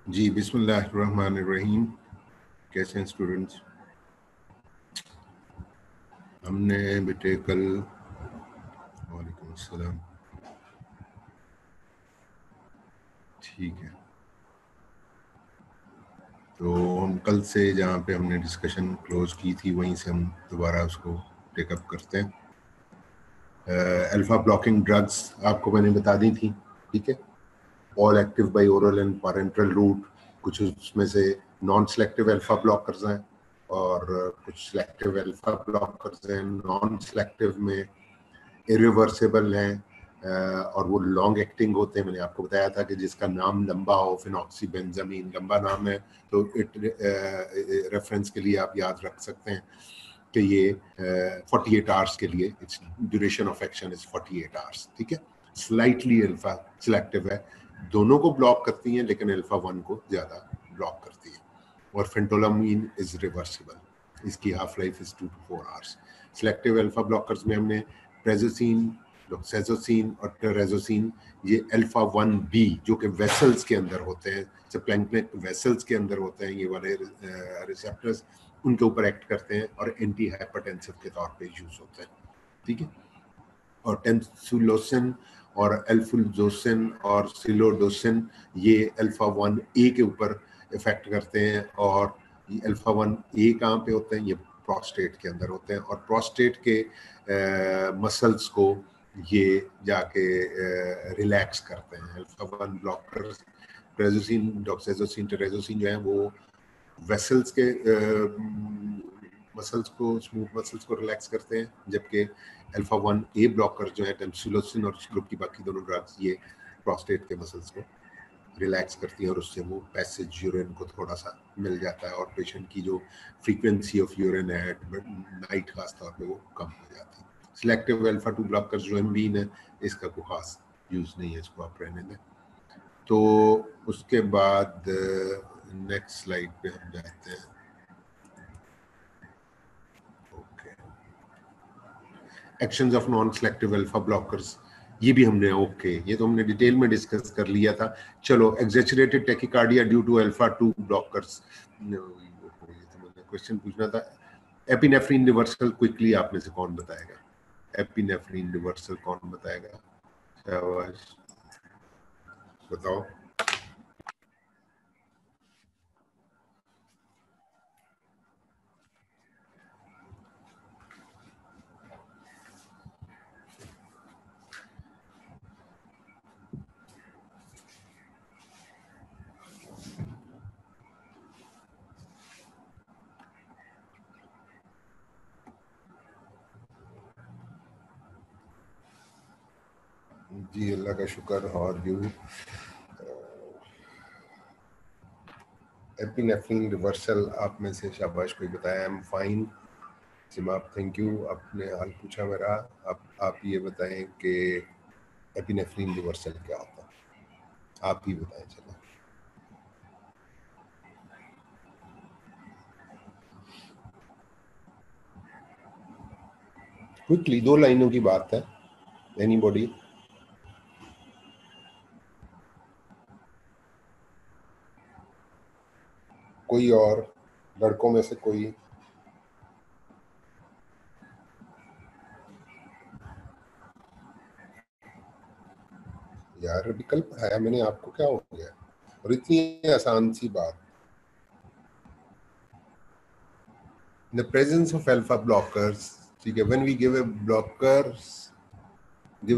जी, बिस्मिल्लाहिर्रहमानिर्रहीम। कैसे हैं स्टूडेंट्स? हमने बेटे कल, वालेकुम अस्सलाम, ठीक है, तो हम कल से जहाँ पे हमने डिस्कशन क्लोज की थी वहीं से हम दोबारा उसको टेकअप करते हैं। अल्फा ब्लॉकिंग ड्रग्स आपको मैंने बता दी थी, ठीक है। All active by oral and parenteral route, कुछ उसमें से नॉन सेलेक्टिव अल्फा ब्लॉकर्स हैं और कुछ सेलेक्टिव अल्फा ब्लॉकर्स हैं। नॉन सेलेक्टिव में इरिवर्सिबल हैं और वो लॉन्ग एक्टिंग होते हैं। मैंने आपको बताया था कि जिसका नाम लंबा हो, फिनॉक्सीबेंजामीन लंबा नाम है, तो इट रेफरेंस के लिए आप याद रख सकते हैं कि ये 48 आवर्स के लिए it's duration of action is 48 hours, ठीक है। स्लाइटली अल्फा सिलेक्टिव है, दोनों को ब्लॉक करती हैं लेकिन अल्फा 1 को ज़्यादा ब्लॉक करती है। और फेंटोलामीन इज रिवर्सिबल, इसकी half life is 2 to 4 hours. Selective alpha blockers में हमने प्रेजोसिन, डॉक्सेजोसिन और टेरेजोसिन, ये अल्फा 1b जो कि वेसल्स के अंदर होते हैं, सबक्लैंक्टिक वेसल्स के अंदर होते हैं, ये वाले रिसेप्टर्स उनके ऊपर एक्ट करते हैं और एंटी हाइपरटेंसिव के तौर पे यूज होते हैं, ठीक है। और टेंसुलोसिन और एल्फुल्जोसिन और सिलोडोसिन ये अल्फा 1a के ऊपर इफेक्ट करते हैं। और ये अल्फा 1a कहाँ पे होते हैं? ये प्रोस्टेट के अंदर होते हैं और प्रोस्टेट के मसल्स को ये जाके रिलैक्स करते हैं। अल्फा 1 ब्लॉकर्स प्रेजोसिन, डॉक्सेजोसिन, टेरेजोसिन जो है वो वेसल्स के मसल्स को, स्मूथ मसल्स को रिलैक्स करते हैं, जबकि अल्फा 1a ब्लॉकर जो है टेंसुलोसिन और उस ग्रुप की बाकी दोनों ड्रग्स ये प्रोस्टेट के मसल्स को रिलैक्स करती है और उससे वो पैसेज यूरिन को थोड़ा सा मिल जाता है और पेशेंट की जो फ्रीक्वेंसी ऑफ यूरिन है नाइट खास तौर पे वो कम हो जाती है। सिलेक्टिव अल्फा 2 ब्लॉकर्स जो एम्बीन है, इसका कोई खास यूज नहीं है, इसको आप रहने दें। तो उसके बाद नेक्स्ट स्लाइड पे हम जाते हैं। Actions of non selective alpha blockers, ये भी हमने ये तो हमने डिटेल में डिस्कस कर लिया था। चलो, exaggerated tachycardia due to alpha 2 blockers, ये तो मैंने क्वेश्चन पूछना था। एपिनेफ्रिन रिवर्सल क्विकली आप में से कौन बताएगा? एपिनेफ्रिन रिवर्सल कौन बताएगा? शाबाश, बताओ। जी अल्लाह का शुक्र। और यू? एपिनेफ्रिन रिवर्सल आप में से शाबाश कोई बताया? I am fine. Seemab, thank you, आपने हाल पूछा मेरा। आप ये बताएं कि एपिनेफ्रिन रिवर्सल क्या होता है? आप ही बताएं। चलो, क्विकली, 2 लाइनों की बात है। एनीबॉडी? कोई और लड़कों में से कोई? यार अभी कल पढ़ाया मैंने आपको, क्या हो गया? और इतनी आसान सी बात। In the presence of alpha blockers, ठीक है, when we give a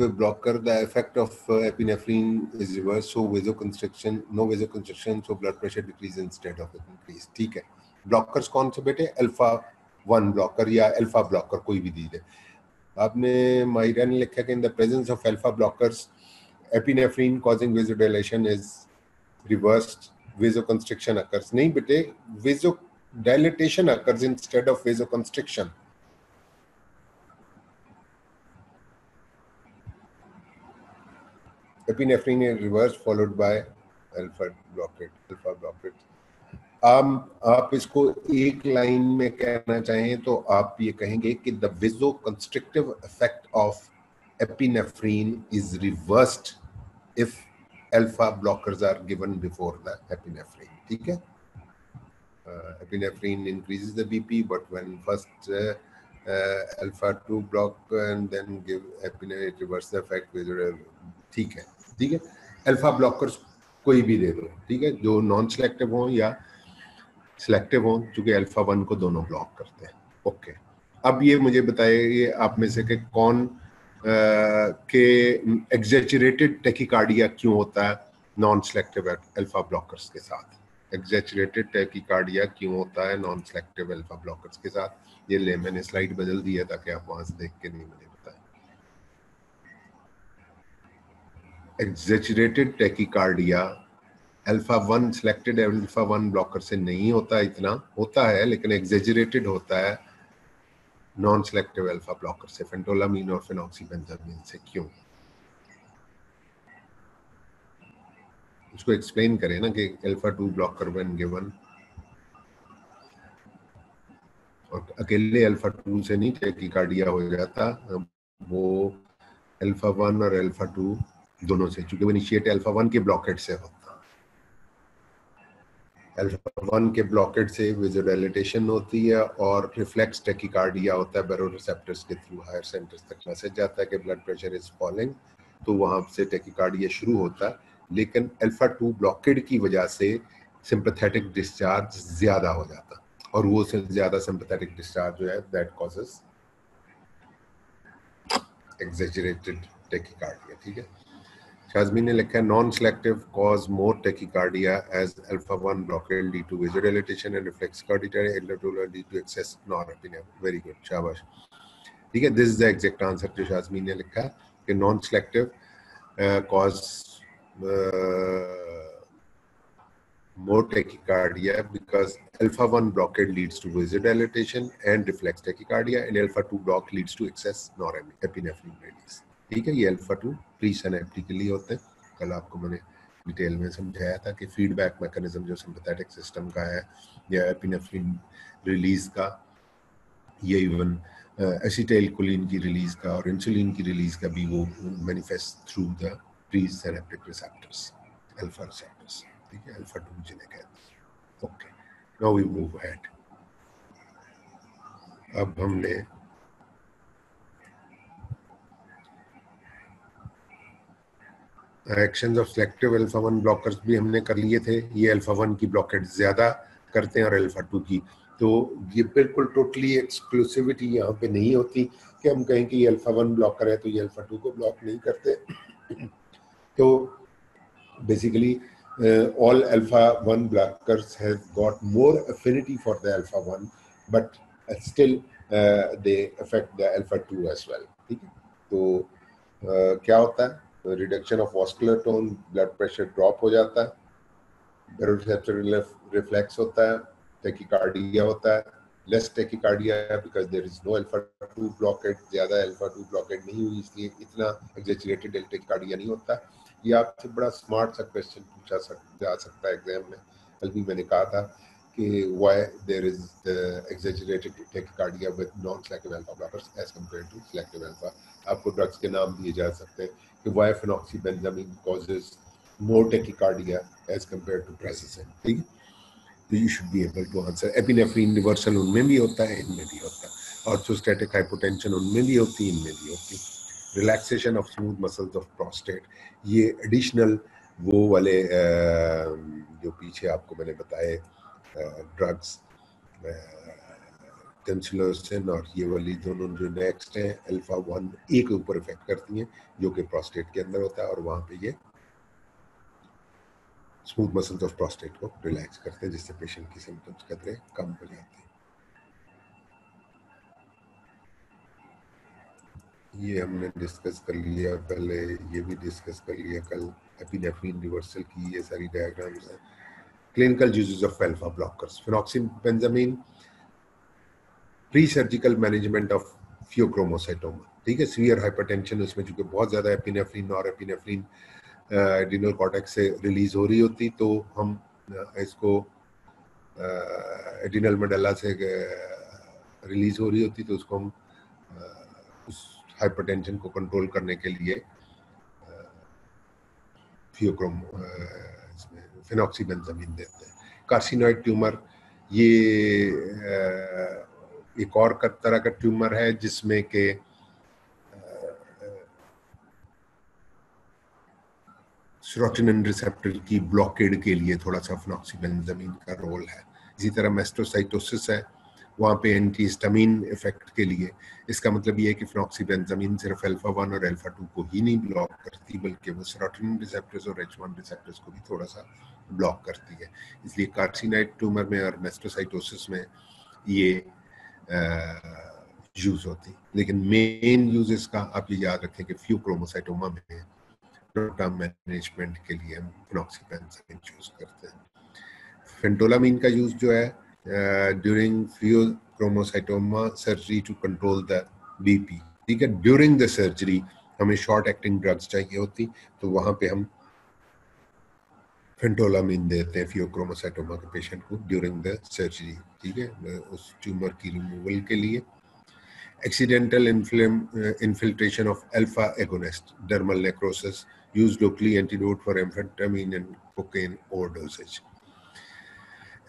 blocker, the effect of epinephrine is reversed, so vasoconstriction, no vasoconstriction, so blood pressure decrease instead of increase, ठीक है। ब्लॉकर्स कौन से बेटे? अल्फा 1 ब्लॉकर या alpha blocker, कोई भी दीजिए। आपने माहिरा ने लिखा कि इन the presence of alpha blockers epinephrine causing vasodilation is reversed, vasoconstriction occurs। नहीं बेटे, vasodilatation occurs instead of vasoconstriction। epinephrine is reversed followed by alpha blockade। आप इसको एक लाइन में कहना चाहें तो आप ये कहेंगे कि the vasoconstrictive effect of epinephrine is reversed if alpha blockers are given before the epinephrine. ठीक है, epinephrine increases the BP, but when first alpha 2 block and then give epinephrine, it reverse the effect. ठीक है, ठीक है. Alpha blockers कोई भी दे दो, ठीक है, जो नॉन सिलेक्टिव हो या सिलेक्टिव हो, चूंकि अल्फा 1 को दोनों ब्लॉक करते हैं. ओके, अब ये मुझे बताइए आप में से कि कौन के एग्जैचुरेटेड टेकिकार्डिया क्यों होता है नॉन सिलेक्टिव अल्फा ब्लॉकर्स के साथ. एग्जैचुरेटेड टेकिकार्डिया क्यों होता है नॉन सिलेक्टिव अल्फा ब्लॉकर्स के साथ. ये ले, मैंने स्लाइड बदल दी है ताकि आप वहां से देख के नहीं मुझे बताएं. Exaggerated tachycardia alpha 1 selected alpha 1 blocker से नहीं होता, इतना होता है लेकिन एग्जैचुरेटेड होता है नॉन सिलेक्टिव अल्फा ब्लॉकर से, फेंटोलामीन और फेनॉक्सीबेंजामीन से. क्यों? उसको एक्सप्लेन करें ना कि अल्फा 2 ब्लॉकर व्हेन गिवन, और अकेले अल्फा 2 से नहीं टेकिकार्डिया हो जाता, वो अल्फा 1 और अल्फा 2 दोनों से, चूंकि वो इनिशिएट अल्फा 1 के ब्लॉकेट से होता. अल्फा 1 के ब्लॉकेट से विजुअलाइजेशन होती है और रिफ्लेक्स टेकिकार्डिया होता है. बैरोरिसेप्टर्स के थ्रू हायर सेंटर्स तक मैसेज जाता है कि ब्लड प्रेशर इज फॉलिंग, तो वहां से टेकिकार्डिया शुरू होता है. लेकिन अल्फा 2 ब्लॉकेड की वजह से सिंपैथेटिक डिस्चार्ज ज्यादा हो जाता, और वो ज्यादा सिंपैथेटिक डिस्चार्ज जो है दैट कॉजेस एग्जैजरेटेड टेकिकार्डिया. ठीक है, शाज़मी ने लिखा है non selective cause more tachycardia as alpha 1 blockade lead to visualisation and reflex cardia and lead to excess norepinephrine. Very good, शाबाश. ठीक है, this is the exact answer जो शाज़मी ने लिखा है कि non selective cause more tachycardia because alpha 1 blockade leads to vasodilatation and reflex tachycardia and alpha 2 block leads to excess norepinephrine release. ठीक है, ये अल्फा 2 प्री सिनेप्टिकली होते हैं. कल आपको मैंने डिटेल में समझाया था कि फीडबैक मैकेनिज्म जो सिंपैथेटिक सिस्टम का है या एपिनेफ्रिन रिलीज का, ये इवन एसिटाइलकोलिन की रिलीज का और इंसुलिन की रिलीज का भी वो manifest through the presynaptic receptors, alpha receptors. ठीक है, अल्फा 2 जिन्हें कहते हैं. Okay, now we move ahead. अब हमने actions of selective alpha 1 blockers भी हमने कर लिए थे. ये अल्फा 1 की ब्लॉकेट ज्यादा करते हैं और अल्फा 2 की, तो ये बिल्कुल टोटली एक्सक्लूसिविटी यहाँ पे नहीं होती कि हम कहें कि ये अल्फा 1 ब्लॉकर है तो ये अल्फा 2 को ब्लॉक नहीं करते. तो basically all alpha 1 blockers have got more affinity for the alpha 1, but still they affect the alpha 2 as well. ठीक है, तो क्या होता है, reduction of vascular tone, blood pressure drop हो जाता है, बैरोरिसेप्टर रिफ्लेक्स होता है, टेकिकार्डिया होता है, less tachycardia because there is no alpha 2 blockade. ज्यादा अल्फा 2 ब्लॉकेट नहीं हुई इसलिए इतना एग्जैचुरेटेड टेकिकार्डिया नहीं होता. ये आपसे बड़ा स्मार्ट सा क्वेश्चन पूछा जा सकता है एग्जाम में. कल भी मैंने कहा था कि why there is exaggerated tachycardia with non selective alpha blockers as compared to selective alpha. आपको ड्रग्स के नाम दिए जा सकते हैं कि why phenoxybenzamine causes more tachycardia as compared to prazosin. ठीक है, तो you should be able to answer. Epinephrine reversal उनमें भी होता है, इनमें भी होता है. ऑर्थोस्टैटिक हाइपोटेंशन उनमें भी होती है, इनमें भी होती है. Relaxation of smooth muscles of prostate, ये एडिशनल वो वाले जो पीछे आपको मैंने बताए ड्रग्स टेंसिलोसिन और ये वाली दोनों जो नेक्स्ट हैं अल्फा 1 ए के ऊपर इफेक्ट करती हैं जो कि प्रोस्टेट के अंदर होता है, और वहाँ पे ये स्मूथ मसल्स ऑफ प्रोस्टेट को रिलैक्स करते हैं जिससे पेशेंट की सिम्टम्स कतरे कम हो जाते हैं. ये हमने डिस्कस कर लिया पहले, ये भी डिस्कस कर लिया कल. एपिनेफ्रिन रिवर्सल की ये सारी डायग्राम्स हैं. Clinical uses of alpha blockers, phenoxybenzamine pre surgical management of pheochromocytoma. ठीक है, सीवियर हाइपरटेंशन, उसमें चूंकि बहुत ज़्यादा एपिनेफ्रिन और एपिनेफ्रिन एड्रिनल कॉर्टेक्स से रिलीज हो रही होती, तो हम इसको एड्रिनल मेडुला से रिलीज हो रही होती, तो उसको हम उस हाइपरटेंशन को कंट्रोल करने के लिए फियोक्रोम इसमें फिनॉक्सीबेंजामीन देते हैं। कार्सिनोइड ट्यूमर ये एक और तरह का ट्यूमर है जिसमें के सेरोटोनिन रिसेप्टर की ब्लॉकेड के लिए थोड़ा सा फिनॉक्सीबेंजामीन का रोल है। इसी तरह मेस्टोसाइटोसिस है, वहाँ पे एंटीहिस्टामिन इफेक्ट के लिए, इसका मतलब ये है कि फिनॉक्सीबेंजामीन सिर्फ अल्फा 1 और अल्फा 2 को ही नहीं ब्लॉक करती बल्कि वो सेरोटोनिन रिसेप्टर्स और H1 रिसेप्टर्स को भी थोड़ा सा ब्लॉक करती है। इसलिए कार्सिनोइड ट्यूमर में और मेस्टोसाइटोसिस में ये यूज होती है। लेकिन मेन यूज इसका आप ये याद रखें कि फियोक्रोमोसाइटोमा में टर्म मैनेजमेंट के लिए हम फिनॉक्सीबेंजामीन यूज करते हैं। फेंटोलामीन का यूज जो है during pheochromocytoma surgery to control the BP, ठीक है। ड्यूरिंग द सर्जरी हमें शॉर्ट एक्टिंग ड्रग्स चाहिए होती, तो वहां पे हम फेंटोलामीन देते हैं फियोक्रोमोसाइटोमा के पेशेंट को ड्यूरिंग द सर्जरी, ठीक है, उस ट्यूमर की रिमूवल के लिए। Accidental infiltration of alpha agonist, dermal necrosis, used locally, antidote for amphetamine and cocaine overdosage.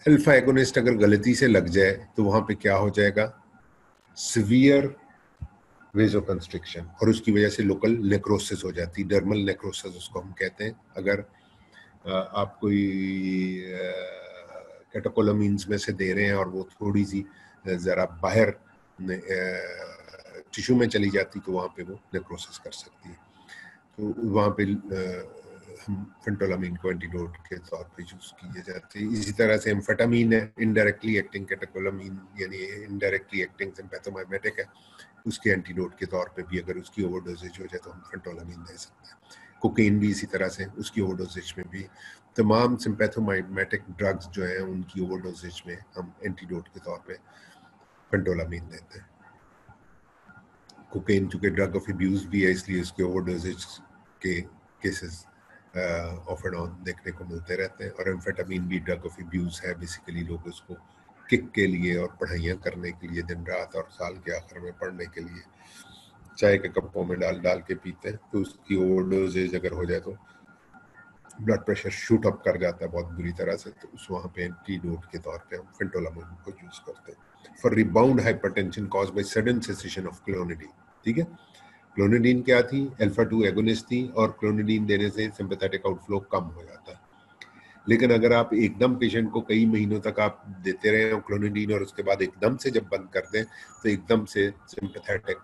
Alpha agonist अगर गलती से लग जाए तो वहां पे क्या हो जाएगा, सिवियर वेजोकंस्ट्रिक्शन, और उसकी वजह से लोकल नेक्रोसिस हो जाती, डर्मल नेक्रोसिस उसको हम कहते हैं। अगर आप कोई कैटेकोलामीन्स में से दे रहे हैं और वो थोड़ी सी जरा बाहर टिश्यू में चली जाती तो वहाँ पे वो नेक्रोसिस कर सकती है। तो वहाँ पे हम फेंटोलामीन को एंटीडोट के तौर पे यूज किए जाते हैं। इसी तरह से एम्फेटामीन है, इनडायरेक्टली एक्टिंग कैटेकोलामीन यानी इनडायरेक्टली एक्टिंग सिम्पैथोमाइमेटिक है, उसके एंटीडोट के तौर पे भी अगर उसकी ओवरडोजेज हो जाए तो हम फेंटोलामीन दे सकते हैं। कोकेन भी इसी तरह से, उसकी ओवरडोजेज में भी तमाम सिम्पैथोमाइमेटिक ड्रग्स जो हैं उनकी ओवरडोजेज में हम एंटीडोट के तौर पे फेंटोलामीन देते हैं। कोकेन चूंकि ड्रग ऑफ अब्यूज भी है इसलिए उसके ओवरडोजेज के केसेस ऑफ एंड ऑन देखने को मिलते रहते हैं। और एम्फेटामीन भी ड्रग ऑफ अब्यूज है, बेसिकली लोग उसको किक के लिए और पढ़ाइयाँ करने के लिए दिन रात और साल के आखिर में पढ़ने के लिए चाय के कप्पों में डाल डाल के पीते हैं। तो उसकी ओवरडोजेज अगर हो जाए तो ब्लड प्रेशर शूट अप कर जाता है बहुत बुरी तरह से, तो उस वहाँ पे एंटीडोट के तौर पे हम फेंटोलामीन को यूज करते हैं। For rebound hypertension caused by sudden cessation of clonidine, ठीक है। क्लोनिडीन क्या थी, अल्फा 2 एगोनिस्ट थी, और क्लोनिडीन देने से सिंपैथेटिक आउटफ्लो कम हो जाता है। लेकिन अगर आप एकदम पेशेंट को कई महीनों तक आप देते रहे क्लोनिडीन और उसके बाद एकदम से जब बंद कर दें तो एकदम से सिंपैथेटिक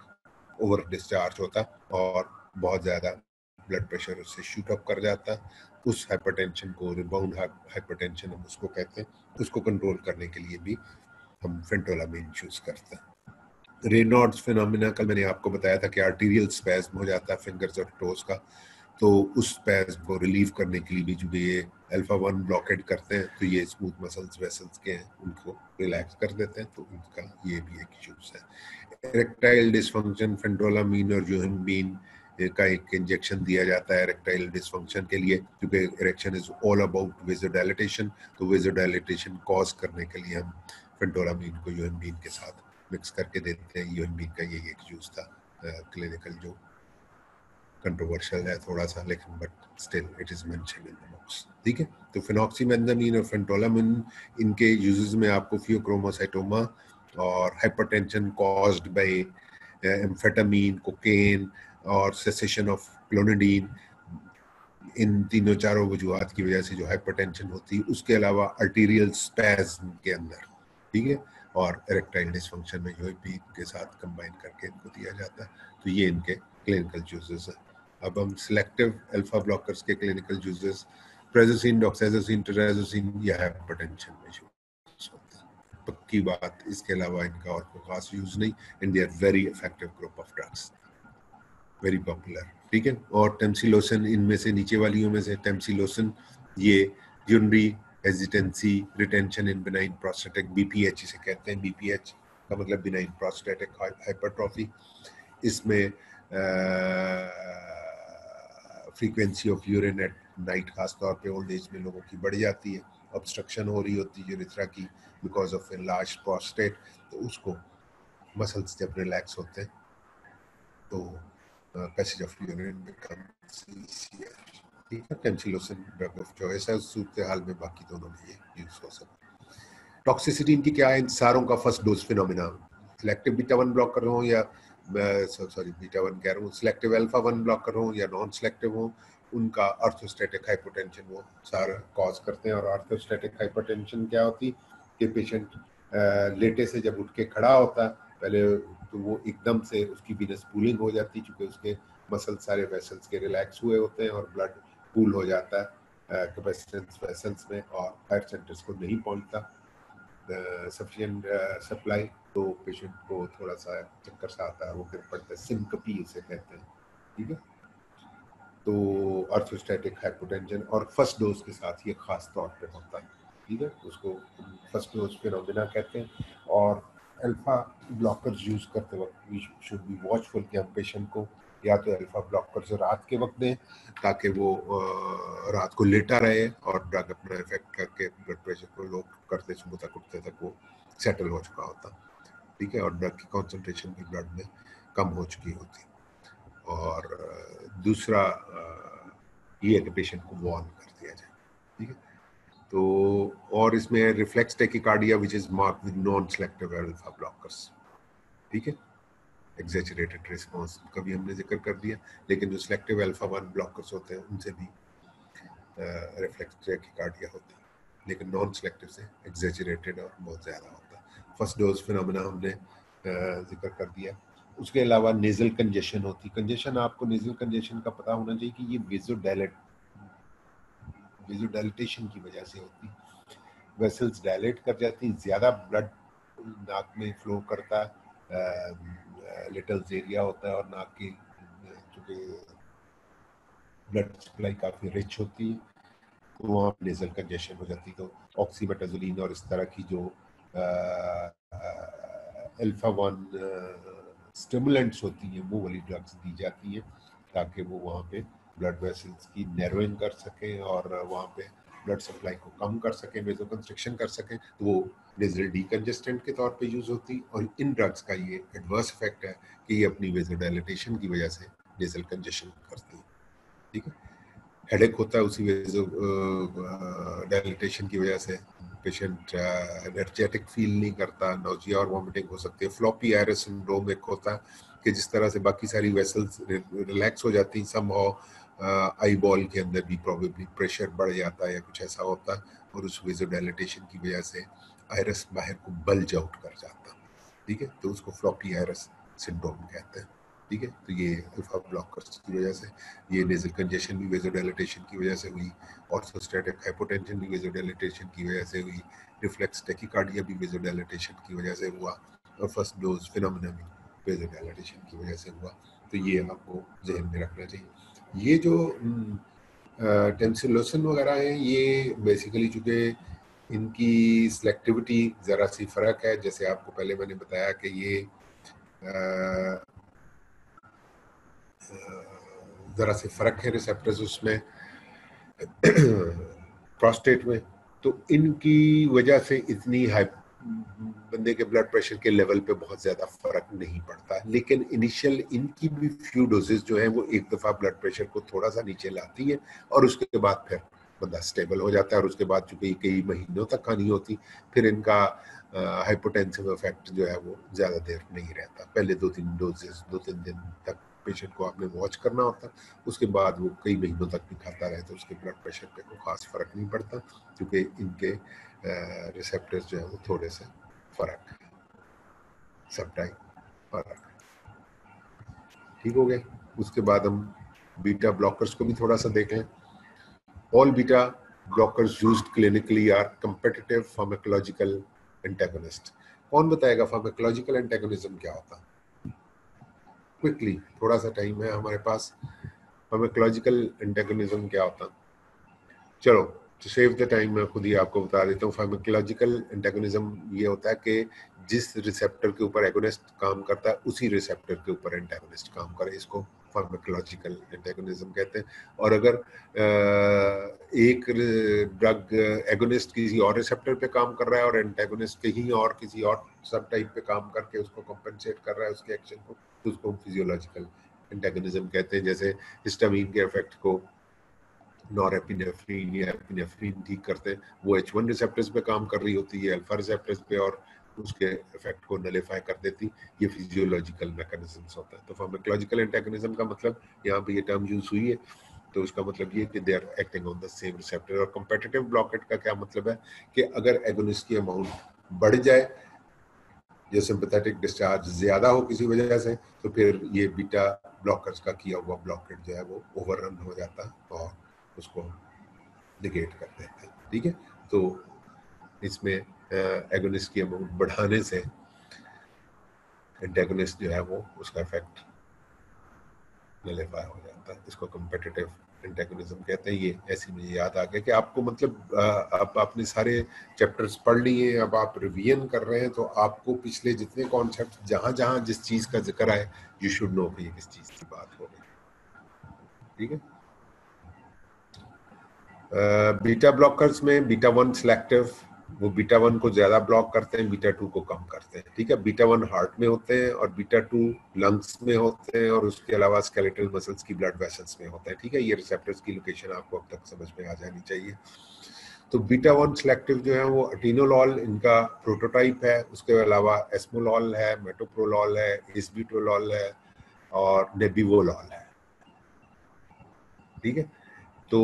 ओवर डिस्चार्ज होता और बहुत ज़्यादा ब्लड प्रेशर उससे शूट अप कर जाता। उस हाइपरटेंशन को, रिबाउंड हाइपरटेंशन हम उसको कहते हैं, उसको कंट्रोल करने के लिए भी हम फेंटोलामीन यूज करते हैं। रेनॉल्ड्स फिनोमिना कल मैंने आपको बताया था कि आर्टीरियल स्पैज्म हो जाता है फिंगर्स और टोज का, तो उस स्पैज्म को रिलीव करने के लिए भी जो ये अल्फा 1 ब्लॉकेड करते हैं तो ये स्मूथ मसल्स वेसल्स के हैं उनको रिलैक्स कर देते हैं, तो उनका ये भी एक यूज है। इरेक्टाइल डिसफंक्शन, फेंटोलामीन और जोहिम्बीन का एक इंजेक्शन दिया जाता है इरेक्टाइल डिसफंक्शन के लिए, क्योंकि इरेक्शन इज ऑल अबाउट वेजोडाइलेटेशन, तो वेजोडाइलेटेशन कॉज करने के लिए हम फेंटोलामीन को योहिम्बीन के साथ मिक्स करके देते हैं। योहिम्बीन का ये एक यूज था क्लिनिकल, जो कंट्रोवर्शियल है थोड़ा सा, लेकिन but still it is mentioned in the books, ठीक है। तो फिनॉक्सीबेंजामीन और फेंटोलामीन, इनके यूजेस में आपको फियोक्रोमोसाइटोमा और hypertension caused by amphetamine, cocaine और सेसेशन ऑफ क्लोनिडीन, इन तीनों चारों वजूहत की वजह से जो हाइपरटेंशन होती है, उसके अलावा आर्टीरियल स्पैज्म के अंदर, ठीक है, और इरेक्टाइल डिसफंक्शन में यूएपी के साथ कंबाइन करके इनको दिया जाता है। तो ये इनके क्लिनिकल यूजेस हैं। अब हम सिलेक्टिव अल्फा ब्लॉकर्स के क्लिनिकल यूजेस, प्रेजोसिन, डॉक्साइजोसिन, टेराजोसिन, या हाइपरटेंशन में यूज होते हैं। पक्की बात, इसके अलावा इनका और कोई खास यूज नहीं, and they are very effective group of drugs, very popular, ठीक है। और टेम्सिलोसन, इनमें से नीचे वालियों में से टेम्सिलोसन, ये यूरिनरी हेजिटेंसी, रिटेंशन इन बिनाइन प्रोस्टेटिक, बीपीएच इसे कहते हैं, बीपीएच का मतलब बिनाइन प्रोस्टेटिक हाइपरट्रॉफी। इसमें frequency of urine at night खास तौर पे ओल्ड एज में लोगों की बढ़ जाती है, ऑब्स्ट्रक्शन हो रही होती है यूरेथ्रा की बिकॉज ऑफ एनलार्ज्ड प्रोस्टेट, तो उसको मसल्स जब रिलैक्स होते हैं तो passage of urine becomes easier. ठीक है, कैंसिलोसिन ड्रग ऑफ चॉइस है उस सूरत हाल में, बाकी दोनों में ये यूज हो सकता है। टॉक्सिसिटी इनकी क्या है, इन सारों का first dose phenomena, selective beta 1 blocker हो या सॉरी बीटा 1 कह रहा हूँ, सिलेक्टिव अल्फा 1 ब्लॉकर हो या नॉन सिलेक्टिव हो, उनका ऑर्थोस्टैटिक हाइपोटेंशन वो सारा कॉज करते हैं। और ऑर्थोस्टैटिक हाइपोटेंशन क्या होती कि पेशेंट लेटे से जब उठ के खड़ा होता है पहले तो वो एकदम से उसकी वीनस पूलिंग हो जाती है, क्योंकि उसके मसल सारे वेसल्स के रिलैक्स हुए होते हैं और ब्लड पूल हो जाता है कैपेसिटेंस वेसल्स में और हायर सेंटर्स को नहीं पहुंचता सफिशिएंट सप्लाई, तो पेशेंट को थोड़ा सा चक्कर सा आता है, वो गिर पड़ता है, सिंकपी उसे कहते हैं। ठीक है, तो ऑर्थोस्टैटिक हाइपोटेंशन और फर्स्ट डोज के साथ ये खास तौर पे होता है। ठीक है, उसको फर्स्ट डोज फिनोमिना कहते हैं। और अल्फा ब्लॉकर्स यूज करते वक्त वी शुड बी वॉचफुल कि हम पेशेंट को या तो अल्फा ब्लॉकर्स रात के वक्त दें ताकि वो रात को लेटा रहे और ड्रग अपना इफेक्ट करके ब्लड प्रेशर को लो करते सुबह तक उठते तक वो सेटल हो चुका होता। ठीक है, और ड्रग की कॉन्सेंट्रेशन भी ब्लड में कम हो चुकी होती। और दूसरा ये है कि पेशेंट को वार्न कर दिया जाए। ठीक है, तो और इसमें reflex tachycardia which is mark with non selective alpha blockers. ठीक है, एग्जैजरेटेड रिस्पांस कभी हमने जिक्र कर दिया, लेकिन जो सिलेक्टिव अल्फा 1 ब्लॉकर्स होते हैं उनसे भी रिफ्लेक्स टेकिकार्डिया होती है, लेकिन नॉन सिलेक्टिव से एग्जैजरेटेड और बहुत ज़्यादा होता है। फर्स्ट डोज फिनोमेना हमने जिक्र कर दिया। उसके अलावा नेजल कंजेशन होती। कंजेशन, आपको नेजल कंजेशन का पता होना चाहिए कि ये वेजोडाइलेटेशन की वजह से होती। वेसल्स डायलेट कर जाती, ज़्यादा ब्लड नाक में फ्लो करता है, लिटल्स एरिया होता है और नाक की चूँकि ब्लड सप्लाई काफ़ी रिच होती है तो वहाँ नेजल कंजेशन हो जाती। तो ऑक्सीमेटाजोलिन और इस तरह की जो अल्फा 1 स्टिमुलेंट्स होती हैं वो वाली ड्रग्स दी जाती हैं ताकि वो वहाँ पे ब्लड वेसल्स की नैरोइंग कर सकें और वहाँ पे ब्लड सप्लाई को कम कर सकें, वेजो कंस्ट्रिक्शन कर सकें। तो वो नेजल डीकंजेस्टेंट के तौर पे यूज होती। और इन ड्रग्स का ये एडवर्स इफेक्ट है कि ये अपनी वेजोडाइलेटेशन की वजह से नेजल कंजेशन करती है। ठीक है, हेडेक होता है उसी डायलिटेशन की वजह से, पेशेंट एनर्जेटिक फील नहीं करता, नोजिया और वॉमिटिंग हो सकती है। फ्लॉपी आयरस सिंड्रोम एक होता है कि जिस तरह से बाकी सारी वेसल्स रिलैक्स हो जाती हैं, समहाउ आई बॉल के अंदर भी प्रोबेबली प्रेशर बढ़ जाता है या कुछ ऐसा होता है और उस वेजोडाइलेटेशन की वजह से आयरस बाहर को बल्ज आउट कर जाता है। ठीक है, तो उसको फ्लॉपी आयरस सिंड्रोम कहते हैं। ठीक है, तो ये अल्फा ब्लॉकर्स की वजह से ये नेजल कंजेशन भी वेजोडाइलेटेशन की वजह से हुई, ऑर्थोस्टैटिक हाइपोटेंशन भी वेजोडाइलेटेशन की वजह से हुई, रिफ्लेक्स टेकिकार्डिया भी वेजोडाइलेटेशन की वजह से हुआ और फर्स्ट डोज फिनोमेना भी वेजोडाइलेटेशन की वजह से हुआ। तो ये आपको जहन में रखना चाहिए। ये जो टेंसिलोसिन वगैरह हैं ये बेसिकली चूँकि इनकी सिलेक्टिविटी ज़रा सी फ़र्क है, जैसे आपको पहले मैंने बताया कि ये ज़रा से फ़र्क है रिसेप्टर्स उसमें प्रोस्टेट में, तो इनकी वजह से इतनी हाई बंदे के ब्लड प्रेशर के लेवल पे बहुत ज़्यादा फ़र्क नहीं पड़ता। लेकिन इनिशियल इनकी भी फ्यू डोजेस जो हैं वो एक दफ़ा ब्लड प्रेशर को थोड़ा सा नीचे लाती है और उसके बाद फिर बंदा स्टेबल हो जाता है और उसके बाद चूँकि कई महीनों तक खानी होती, फिर इनका हाइपोटेंसिव इफेक्ट जो है वो ज़्यादा देर नहीं रहता। पहले 2-3 डोजेस 2-3 दिन तक पेशेंट को आपने वॉच करना होता, उसके बाद वो कई महीनों तक भी खाता रहे तो उसके ब्लड प्रेशर पे कोई खास फ़र्क नहीं पड़ता, क्योंकि इनके रिसेप्टर्स जो है वो थोड़े से फ़र्क सबटाइप फ़र्क। ठीक हो गए। उसके बाद हम बीटा ब्लॉकर्स को भी थोड़ा सा देख लें। All beta blockers used clinically are competitive pharmacological antagonist. कौन बताएगा फार्माकोलॉजिकल एंटागोनिज्म क्या होता है? क्विकली, थोड़ा सा टाइम है हमारे पास। फार्माकोलॉजिकल एंटागोनिज्म क्या होता है? चलो, तो सेव द टाइम मैं खुद ही आपको बता देता हूँ। फार्माकोलॉजिकल एंटागोनिज्म ये होता है कि जिस रिसेप्टर के ऊपर एगोनिस्ट काम करता है उसी रिसेप्टर के ऊपर एंटागोनिस्ट काम करे, इसको फार्माकोलॉजिकल एंटागोनिज्म कहते हैं। और अगर एक ड्रग एगोनिस्ट किसी और रिसेप्टर पे काम कर रहा है और एंटागोनिस्ट कहीं और किसी और सब टाइप पे काम करके उसको कॉम्पेंसेट कर रहा है उसके एक्शन को, तो उसको फिजियोलॉजिकल एंटागोनिज्म कहते हैं। जैसे हिस्टामीन के इफेक्ट को नॉरएपिनेफ्रिन या एपिनेफ्रिन ठीक करते हैं, वो H1 रिसेप्टर्स पे काम कर रही होती है, अल्फा रिसेप्टर्स पे, और उसके इफेक्ट को नलिफाई कर देती। ये फिजियोलॉजिकल मैकेनिज्म्स होता है। तो फार्माकोलॉजिकल एंटागोनिज्म का मतलब यहाँ पे ये टर्म यूज हुई है, तो उसका मतलब ये कि they are acting on the same receptor. और कंपेटिटिव ब्लॉकेट का क्या मतलब है कि अगर एगोनिस्ट की अमाउंट बढ़ जाए, जो सिंपैथेटिक डिस्चार्ज ज्यादा हो किसी वजह से, तो फिर ये बीटा ब्लॉकर्स का किया हुआ ब्लॉकेट जो है वो ओवररन हो जाता है और उसको निगेट कर देते हैं। ठीक है, तो इसमें एगोनिस्ट की अमाउंट बढ़ाने से एंटागोनिस्ट जो है वो उसका इफेक्ट नलिफाई हो जाता है। इसको कम्पिटिटिव एंटागोनिज्म कहते हैं। ये ऐसे मुझे याद आ गया कि आपको मतलब आप आपने सारे चैप्टर्स पढ़ लिए, अब आप रिवीजन कर रहे हैं, तो आपको पिछले जितने कॉन्सेप्ट जहां जहां जिस चीज का जिक्र आए, यू शुड नो कि ये किस चीज की बात हो रही। ठीक है, बीटा ब्लॉकर्स में बीटा 1 सिलेक्टिव, वो बीटा 1 को ज्यादा ब्लॉक करते हैं, बीटा 2 को कम करते हैं। ठीक है, बीटा 1 हार्ट में होते हैं और बीटा 2 लंग्स में होते हैं, और उसके अलावा स्केलेटल मसल्स की ब्लड वेसल्स में होते हैं। ठीक है, ये रिसेप्टर्स की लोकेशन आपको अब तक समझ में आ जानी चाहिए। तो बीटा 1 सिलेक्टिव जो है वो अटीनोलॉल इनका प्रोटोटाइप है, उसके अलावा एस्मोलॉल है, मेटोप्रोलॉल है, एसब्यूटोलॉल है और नेबिवोलॉल है। ठीक है, तो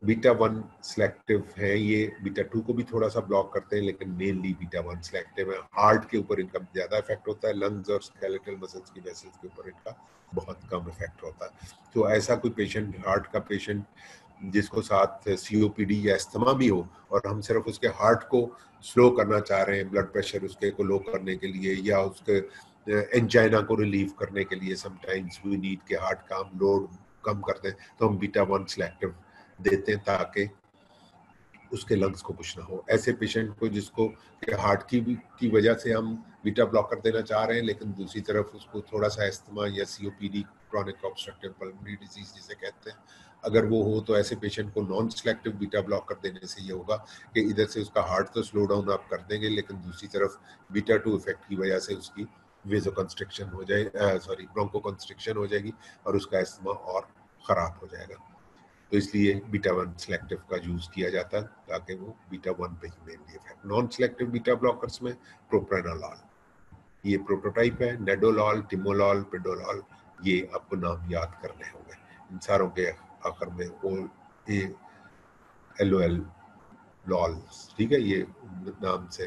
बीटा 1 सिलेक्टिव है ये, बीटा 2 को भी थोड़ा सा ब्लॉक करते हैं, लेकिन मेनली बीटा 1 सिलेक्टिव है। हार्ट के ऊपर इनका ज्यादा इफेक्ट होता है, लंग्स और स्केलेटल मसल्स की वेसल्स के ऊपर इनका बहुत कम इफेक्ट होता है। तो ऐसा कोई पेशेंट, हार्ट का पेशेंट जिसको साथ सीओपीडी या अस्थमा भी हो, और हम सिर्फ उसके हार्ट को स्लो करना चाह रहे हैं, ब्लड प्रेशर उसके को लो करने के लिए, या उसके एंजाइना को रिलीव करने के लिए, समटाइम्स वी नीड के हार्ट का हम लोड कम करते हैं, तो हम बीटा 1 सिलेक्टिव देते हैं ताकि उसके लंग्स को कुछ ना हो। ऐसे पेशेंट को जिसको हार्ट की वजह से हम बीटा ब्लॉकर देना चाह रहे हैं, लेकिन दूसरी तरफ उसको थोड़ा सा अस्थमा या COPD, chronic obstructive pulmonary disease जिसे कहते हैं, अगर वो हो, तो ऐसे पेशेंट को नॉन सिलेक्टिव बीटा ब्लॉकर देने से ये होगा कि इधर से उसका हार्ट तो स्लो डाउन आप कर देंगे, लेकिन दूसरी तरफ बीटा 2 इफेक्ट की वजह से उसकी वेजो कंस्ट्रिक्शन हो जाए, ब्रोंको कंस्ट्रिक्शन हो जाएगी और उसका अस्थमा और खराब हो जाएगा। तो इसलिए बीटा 1 सिलेक्टिव का यूज किया जाता है ताकि वो बीटा 1 पे ही mainly effect. Non selective beta blockers में प्रोप्रानोलॉल, ये प्रोटोटाइप है, नेडोलॉल, टिमोलॉल, पिडोलॉल, ये आपको नाम याद करने होंगे। इन सारों के आखिर में ओ ए LOL लॉल, ठीक है, ये नाम से।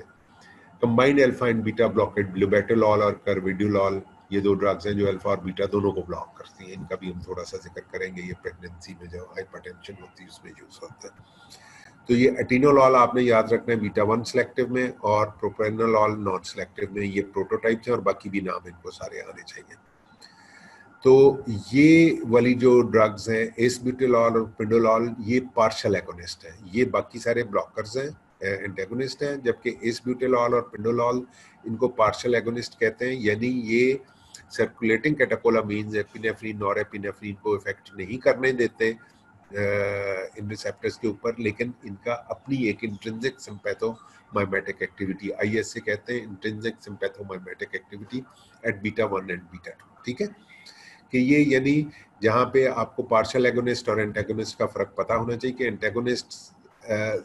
Combined alpha and beta blockade, labetalol और कार्बिडोलॉल, ये दो ड्रग्स हैं जो अल्फा और बीटा दोनों को ब्लॉक करती हैं। इनका भी हम थोड़ा सा जिक्र करेंगे, ये प्रेगनेंसी में जो हाइपरटेंशन होती है उसमें यूज होता है। तो ये एटिनोलॉल आपने याद रखना है बीटा 1 सिलेक्टिव में, और प्रोप्रेनोलॉल नॉन सिलेक्टिव में। ये प्रोटोटाइप्स हैं और बाकी भी नाम इनको सारे आने चाहिए। तो ये वाली जो ड्रग्स हैं एसब्यूटोलॉल और पिडोलॉल, ये पार्शियल एगोनिस्ट है, ये बाकी सारे ब्लॉकर्स हैं, एंटेगोनिस्ट हैं, जबकि एसब्यूटोलॉल और पिडोलॉल इनको पार्शियल एगोनिस्ट कहते हैं। यानी ये सर्कुलेटिंग कैटेकोलामीन्स एपिनेफ्रिन, नॉरएपिनेफ्रिन को इफेक्ट नहीं करने देते इन रिसेप्टर्स के ऊपर, लेकिन इनका अपनी एक इंट्रिंसिक सिंपैथोमाइमेटिक एक्टिविटी, IS से कहते हैं intrinsic sympathomimetic activity at beta 1 and beta 2। ठीक है, कि ये यानी जहाँ पे आपको पार्शियल एगोनिस्ट और एंटेगोनिस्ट का फर्क पता होना चाहिए कि एंटेगोनिस्ट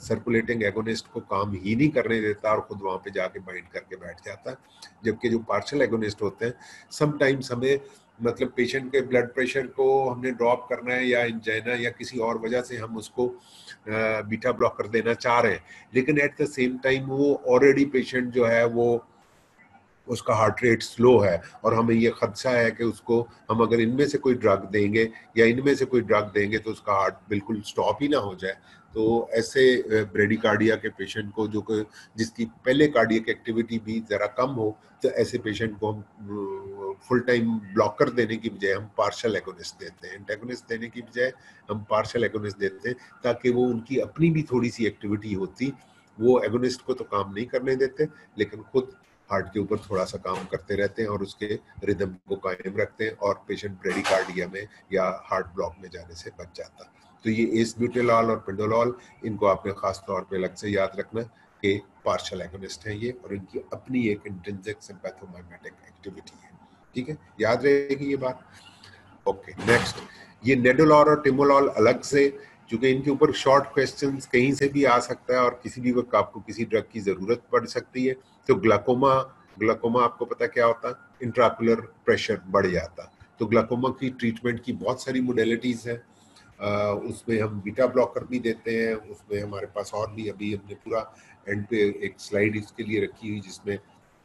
सर्कुलेटिंग एगोनिस्ट को काम ही नहीं करने देता और खुद वहाँ पे जाके बाइंड करके बैठ जाता है, जबकि जो पार्शियल एगोनिस्ट होते हैं समटाइम्स हमें मतलब पेशेंट के ब्लड प्रेशर को हमने ड्रॉप करना है या एंजाइना या किसी और वजह से हम उसको बीटा ब्लॉकर देना चाह रहे हैं, लेकिन एट द सेम टाइम वो ऑलरेडी पेशेंट जो है वो उसका हार्ट रेट स्लो है और हमें ये खदशा है कि उसको हम अगर इनमें से कोई ड्रग देंगे या इनमें से कोई ड्रग देंगे तो उसका हार्ट बिल्कुल स्टॉप ही ना हो जाए। तो ऐसे ब्रेडिकार्डिया के पेशेंट को जो जिसकी पहले कार्डियक एक्टिविटी भी ज़रा कम हो, तो ऐसे पेशेंट को हम फुल टाइम ब्लॉकर देने की बजाय हम पार्शियल एगोनिस्ट देते हैं, एंटेगोनिस्ट देने की बजाय हम पार्शियल एगोनिस्ट देते हैं, ताकि वो उनकी अपनी भी थोड़ी सी एक्टिविटी होती। वो एगोनिस्ट को तो काम नहीं करने देते, लेकिन खुद हार्ट के ऊपर थोड़ा सा काम करते रहते हैं और उसके रिदम को कायम रखते हैं और पेशेंट ब्रेडिकार्डिया में या हार्ट ब्लॉक में जाने से बच जाता है। तो ये एसब्यूटोलॉल और पिडोलॉल, इनको आपने खास तौर पे अलग से याद रखना कि पार्शियल एगोनिस्ट हैं ये, और इनकी अपनी एक इंट्रिंसिक सिंपैथोमाइमेटिक एक्टिविटी है। ठीक है, याद रहेगी ये बात। ओके, नेक्स्ट, ये नेडोलॉल और टिमोलॉल अलग से क्योंकि इनके ऊपर शॉर्ट क्वेश्चंस कहीं से भी आ सकता है और किसी भी वक्त आपको किसी ड्रग की जरूरत पड़ सकती है। तो ग्लाकोमा आपको पता क्या होता है, इंट्राकुलर प्रेशर बढ़ जाता। तो ग्लाकोमा की ट्रीटमेंट की बहुत सारी मोडेलिटीज है। उसमें हम बीटा ब्लॉकर भी देते हैं, उसमें हमारे पास और भी, अभी हमने पूरा एंड पे एक स्लाइड इसके लिए रखी हुई जिसमें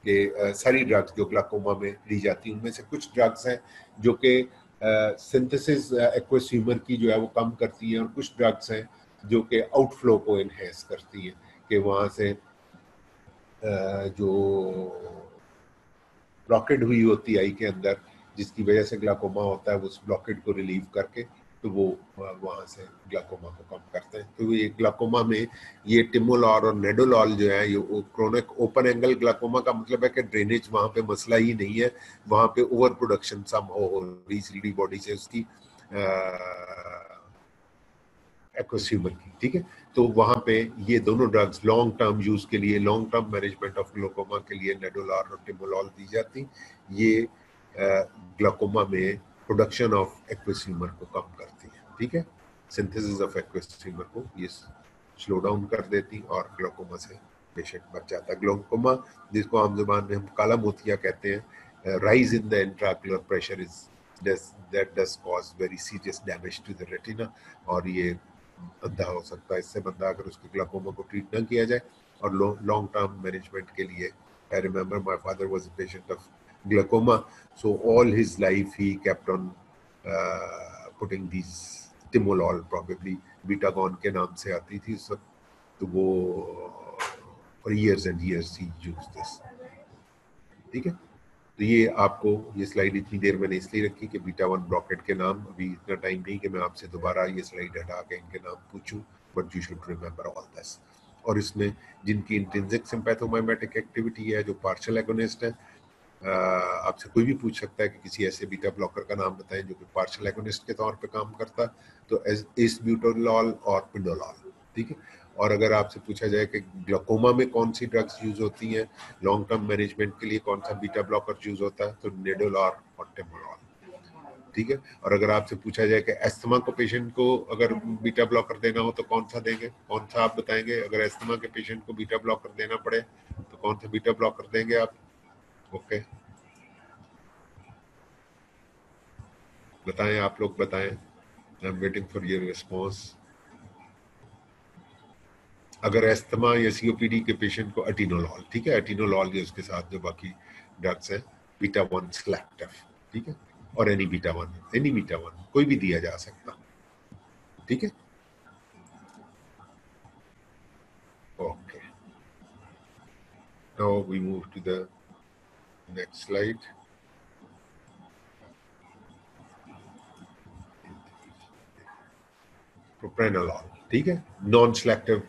कि सारी ड्रग्स जो ग्लाकोमा में दी जाती हैं उनमें से कुछ ड्रग्स हैं जो कि सिंथेसिस एक्वस ह्यूमर की जो है वो कम करती हैं, और कुछ ड्रग्स हैं जो कि आउटफ्लो को इनहेंस करती हैं, कि वहाँ से जो ब्लॉकेड हुई होती है आई के अंदर, जिसकी वजह से ग्लाकोमा होता है, उस ब्लॉकेड को रिलीव करके तो वो वहाँ से ग्लाकोमा को कम करते हैं। तो ये ग्लाकोमा में ये टिमोलॉल और नेडोलॉल जो है, ये क्रोनिक ओपन एंगल ग्लाकोमा का मतलब है कि ड्रेनेज वहाँ पे मसला ही नहीं है, वहाँ पे ओवर प्रोडक्शन सम हो रही सीडी बॉडी से उसकी एक्वस ह्यूमर की, ठीक है। तो वहाँ पे ये दोनों ड्रग्स लॉन्ग टर्म यूज के लिए, long term management of glaucoma के लिए नेडोलॉल और टिमोलॉल दी जाती। ये ग्लाकोमा में प्रोडक्शन ऑफ एक्वस ह्यूमर को कम करती है, ठीक है। सिंथेसिस ऑफ एक्वस ह्यूमर को ये स्लो डाउन कर देती और ग्लाकोमा से पेशेंट बच जाता है। ग्लाकोमा, जिसको आम जुबान में हम काला मोतिया कहते हैं, rise in the intraocular pressure is that does cause very serious damage to the retina, और ये अंधा हो सकता है इससे बंदा अगर उसके ग्लाकोमा को ट्रीट ना किया जाए। और लॉन्ग टर्म मैनेजमेंट के लिए, I remember my father was a patient of glaucoma, so all his life he kept on putting these timolol, probably Betagan के नाम से आती थी सब, तो वो फॉर years and years ही यूज दिस, ठीक है। तो ये आपको ये स्लाइड इतनी देर मैंने इसलिए रखी कि बीटा 1 ब्लॉकेट के नाम, अभी इतना टाइम नहीं कि मैं आपसे दोबारा ये स्लाइड हटा के इनके नाम पूछूं, but you should remember all this. और इसमें जिनकी इंट्रिंसिक सिम्पैथोमाइमेटिक एक्टिविटी है, जो पार्शियल एगोनिस्ट है, आपसे कोई भी पूछ सकता है कि किसी ऐसे बीटा ब्लॉकर का नाम बताएं जो कि पार्शियल एगोनिस्ट के तौर पे काम करता है, तो एसब्यूटोलॉल और पिडोलॉल, ठीक है। और अगर आपसे पूछा जाए कि ग्लाकोमा में कौन सी ड्रग्स यूज होती हैं लॉन्ग टर्म मैनेजमेंट के लिए, कौन सा बीटा ब्लॉकर यूज होता है, तो नेडोलॉल और टिमोलॉल, ठीक है। और अगर आपसे पूछा जाए कि एस्थमा को पेशेंट को अगर बीटा ब्लॉकर देना हो तो कौन सा देंगे, कौन सा आप बताएंगे, अगर एस्थमा के पेशेंट को बीटा ब्लॉकर देना पड़े तो कौन सा बीटा ब्लॉकर देंगे आप? ओके, बताएं, आप लोग बताएं, I am waiting for your response. अगर एस्थमा या सीओपीडी के पेशेंट को एटिनोलॉल, ठीक है, एटिनोलॉल या उसके साथ जो बाकी ड्रग्स हैं, बीटा 1 सेलेक्टिव, ठीक है, और एनी बीटा 1 कोई भी दिया जा सकता, ठीक है। Okay, now we move to the next slide. Propranolol, ठीक है, नॉन सेलेक्टिव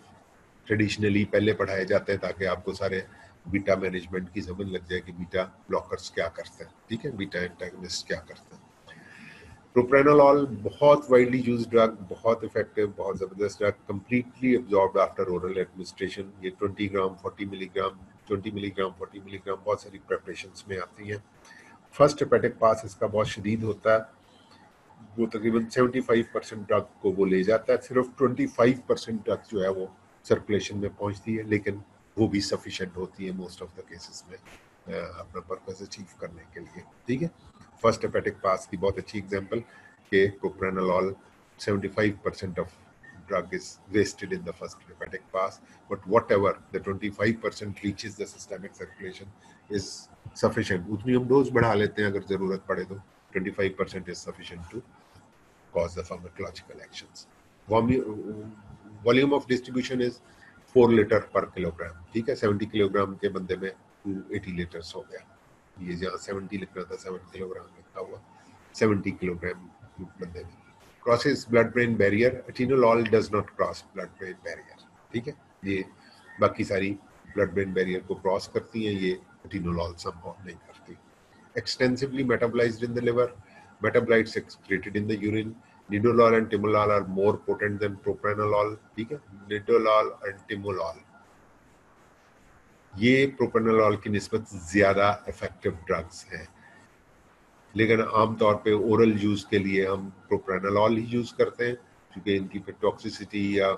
ट्रेडिशनली पहले पढ़ाए जाते हैं ताकि आपको सारे बीटा मैनेजमेंट की समझ लग जाए कि बीटा ब्लॉकर्स क्या करते हैं, ठीक है, बीटा एंटागोनिस्ट क्या करते हैं। प्रोप्रेनोलॉल बहुत वाइडली यूज ड्रग, बहुत इफेक्टिव, बहुत जबरदस्त drug, completely absorbed after oral administration. ये 20 ग्राम 40 मिलीग्राम 20 मिलीग्राम 40 मिलीग्राम बहुत सारी प्रेपरेशंस में आती हैं। फर्स्ट हेपेटिक पास इसका बहुत शदीद होता है, वो तकरीबन 75% ड्रग को वो ले जाता है, सिर्फ 25% ड्रग जो है वो सर्कुलेशन में पहुंचती है, लेकिन वो भी सफिशिएंट होती है मोस्ट ऑफ द केसेस में अपना पर्पस अचीव करने के लिए, ठीक है। फर्स्ट हेपेटिक पास की बहुत अच्छी एग्जांपल कि प्रोप्रेनोलॉल 75% of drug is wasted in the first hepatic pass, but whatever the 25% reaches the systemic circulation is sufficient. उतनी हम डोज बढ़ा लेते हैं अगर जरूरत पड़े तो 25% is sufficient to cause the pharmacological actions. Volume of distribution is 4 litre पर किलोग्राम, ठीक है। 70 किलोग्राम के बंदे में 280 लीटर्स हो गया, ये जहाँ 70 लिखना था 7 किलोग्राम लिखा हुआ, 70 किलोग्राम बंदे में। Crosses blood brain barrier, atenolol does not cross blood brain barrier, ठीक है। ये बाकी सारी ब्लड ब्रेन बैरियर को क्रॉस करती हैं, ये एटिनोलॉल संभव नहीं करती। Extensively metabolised in the liver, metabolites excreted in the urine. Nidolol and timolol are more potent than propranolol, ठीक है। Nidolol and timolol ये प्रोप्रेनोलॉल की निस्बत ज्यादा इफेक्टिव ड्रग्स हैं, लेकिन आमतौर पे ओरल यूज के लिए हम प्रोप्रेनोलॉल ही यूज करते हैं, क्योंकि इनकी फिर टॉक्सिसिटी या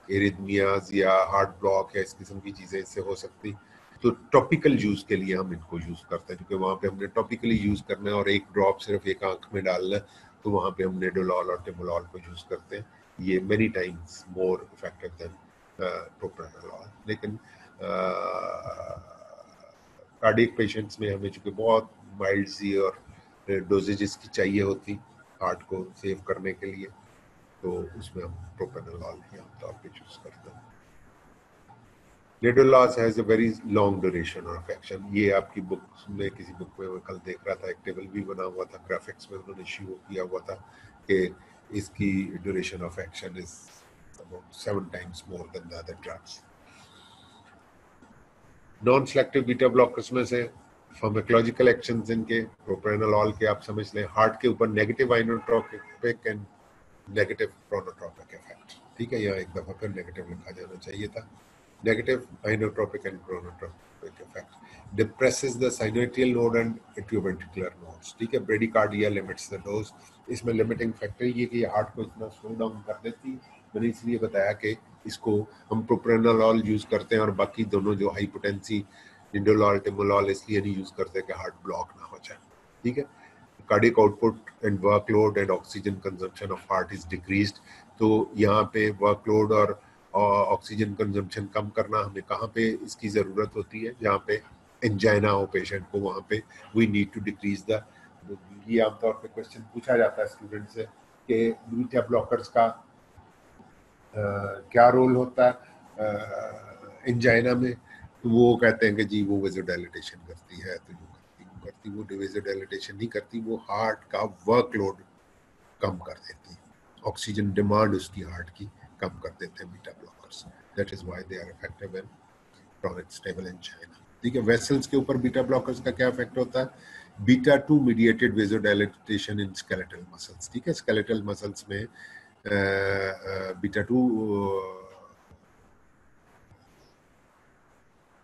एरिथमियाज या हार्ट ब्लॉक या इस किस्म की चीज़ें इससे हो सकती। तो टॉपिकल यूज़ के लिए हम इनको यूज़ करते हैं, क्योंकि वहाँ पे हमने टॉपिकली यूज़ करना है और एक ड्रॉप सिर्फ एक आंख में डालना है, तो वहाँ पे हम नेडोलॉल और टिमोलॉल को यूज़ करते हैं। ये many times more effective than propranolol. लेकिन कार्डियक पेशेंट्स में हमें चूँकि बहुत माइल्ड सी और डोजेजेस की चाहिए होती हार्ट को सेव करने के लिए, तो उसमें हम प्रोप्रानोलॉल ही आमतौर पे चूज करते हैं। Nadolol has a very long duration of action. ये आपकी बुक में, किसी बुक में मैं कल देख रहा था, एक टेबल भी बना हुआ था, ग्राफिक्स में उन्होंने शो किया हुआ था कि इसकी duration of action is about 7 times more than the other drugs. Non selective beta blockers में से फार्माकोलॉजिकल एक्शंस इनके प्रोप्रानोलॉल के आप समझ लें, हार्ट के ऊपर negative inotropic and negative chronotropic effect. ठीक है, यहाँ एक दफा फिर नेगेटिव लिखा जाना चाहिए था। Negative inotropic and chronotropic effect depresses the sinoatrial node and atrioventricular nodes. ठीक है, ब्रेडिकार्डिया लिमिट्स द डोज। इसमें लिमिटिंग फैक्टर ये कि हार्ट को इतना स्लो डाउन कर देती। मैंने इसलिए बताया कि इसको हम प्रोप्रानोलॉल यूज करते हैं और बाकी दोनों जो हाइपोटेंसी निंडोलॉल टिमोलॉल इसलिए नहीं यूज करते कि हार्ट ब्लॉक ना हो जाए। ठीक है, cardiac output and workload and oxygen consumption of heart is decreased. तो यहाँ पे वर्कलोड और ऑक्सीजन कंजम्पशन कम करना हमें कहाँ पे इसकी ज़रूरत होती है, जहाँ पे एंजाइना हो पेशेंट को, वहाँ पे we need to decrease the. ये आमतौर पे क्वेश्चन पूछा जाता है स्टूडेंट से कि बीटा ब्लॉकर्स का क्या रोल होता है एंजाइना में। तो वो कहते हैं कि जी वो वेज़ोडाइलेटेशन करती है। तो जो करती वो वेज़ोडाइलेटेशन नहीं करती, वो हार्ट का वर्कलोड कम कर देती है, ऑक्सीजन डिमांड उसकी हार्ट की कम कर देते हैं beta blockers. That is why they are effective in chronic stable angina। ठीक है, वेसल्स के ऊपर बीटा ब्लॉकर्स का क्या इफेक्ट होता है? Beta 2 mediated vasodilatation in skeletal muscles. ठीक है, स्केलेटल मसल्स में बीटा 2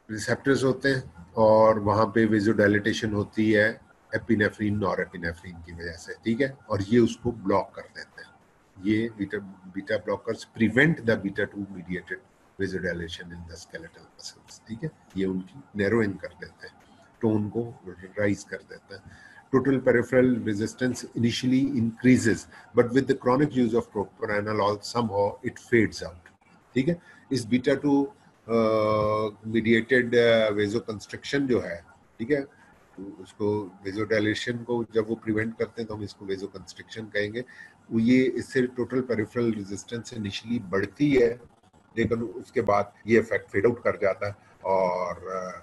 रिसेप्टर्स होते हैं और वहाँ पे वेज़ोडाइलेटेशन होती है एपिनेफ्रिन नॉरएपिनेफ्रिन की वजह से। ठीक है, और ये उसको ब्लॉक कर देते हैं। ये beta blockers prevent the beta 2 mediated vasodilation in the skeletal muscles. ठीक है, ये उनकी नैरोइंग कर देते हैं, टोन को राइज कर देते हैं। Total peripheral resistance initially increases, but with the chronic use of propranolol, somehow it fades out। ठीक है, इस बीटा 2 मीडिएटेड वेज़ोकंस्ट्रिक्शन जो है, ठीक है, तो उसको वेज़ोडाइलेशन को जब वो प्रिवेंट करते हैं तो हम इसको वेज़ोकंस्ट्रिक्शन कहेंगे। ये इससे टोटल पेरिफेरल रेजिस्टेंस इनिशियली बढ़ती है, लेकिन उसके बाद ये इफेक्ट फेड आउट कर जाता है और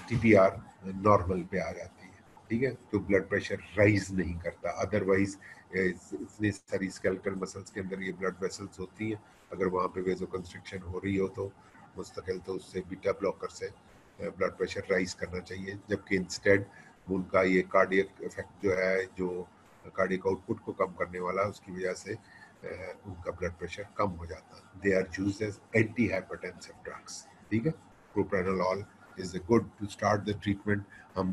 टीपीआर नॉर्मल पे आ जाती है। ठीक है, तो ब्लड प्रेशर राइज नहीं करता। अदरवाइज इतनी सारी स्केलेटल मसल्स के अंदर ये ब्लड वेसल्स होती हैं, अगर वहाँ पे वेज़ोकंस्ट्रिक्शन हो रही हो तो मुस्तकिल, तो उससे बीटा ब्लॉकर से ब्लड प्रेशर राइज करना चाहिए, जबकि इंस्टेड उनका ये कार्डियक इफेक्ट जो है, जो कार्डियक आउटपुट को कम करने वाला, उसकी वजह से उनका ब्लड प्रेशर कम हो जाता है। They are used as anti hypertensive drugs. ठीक है, propranolol is good to start the treatment. हम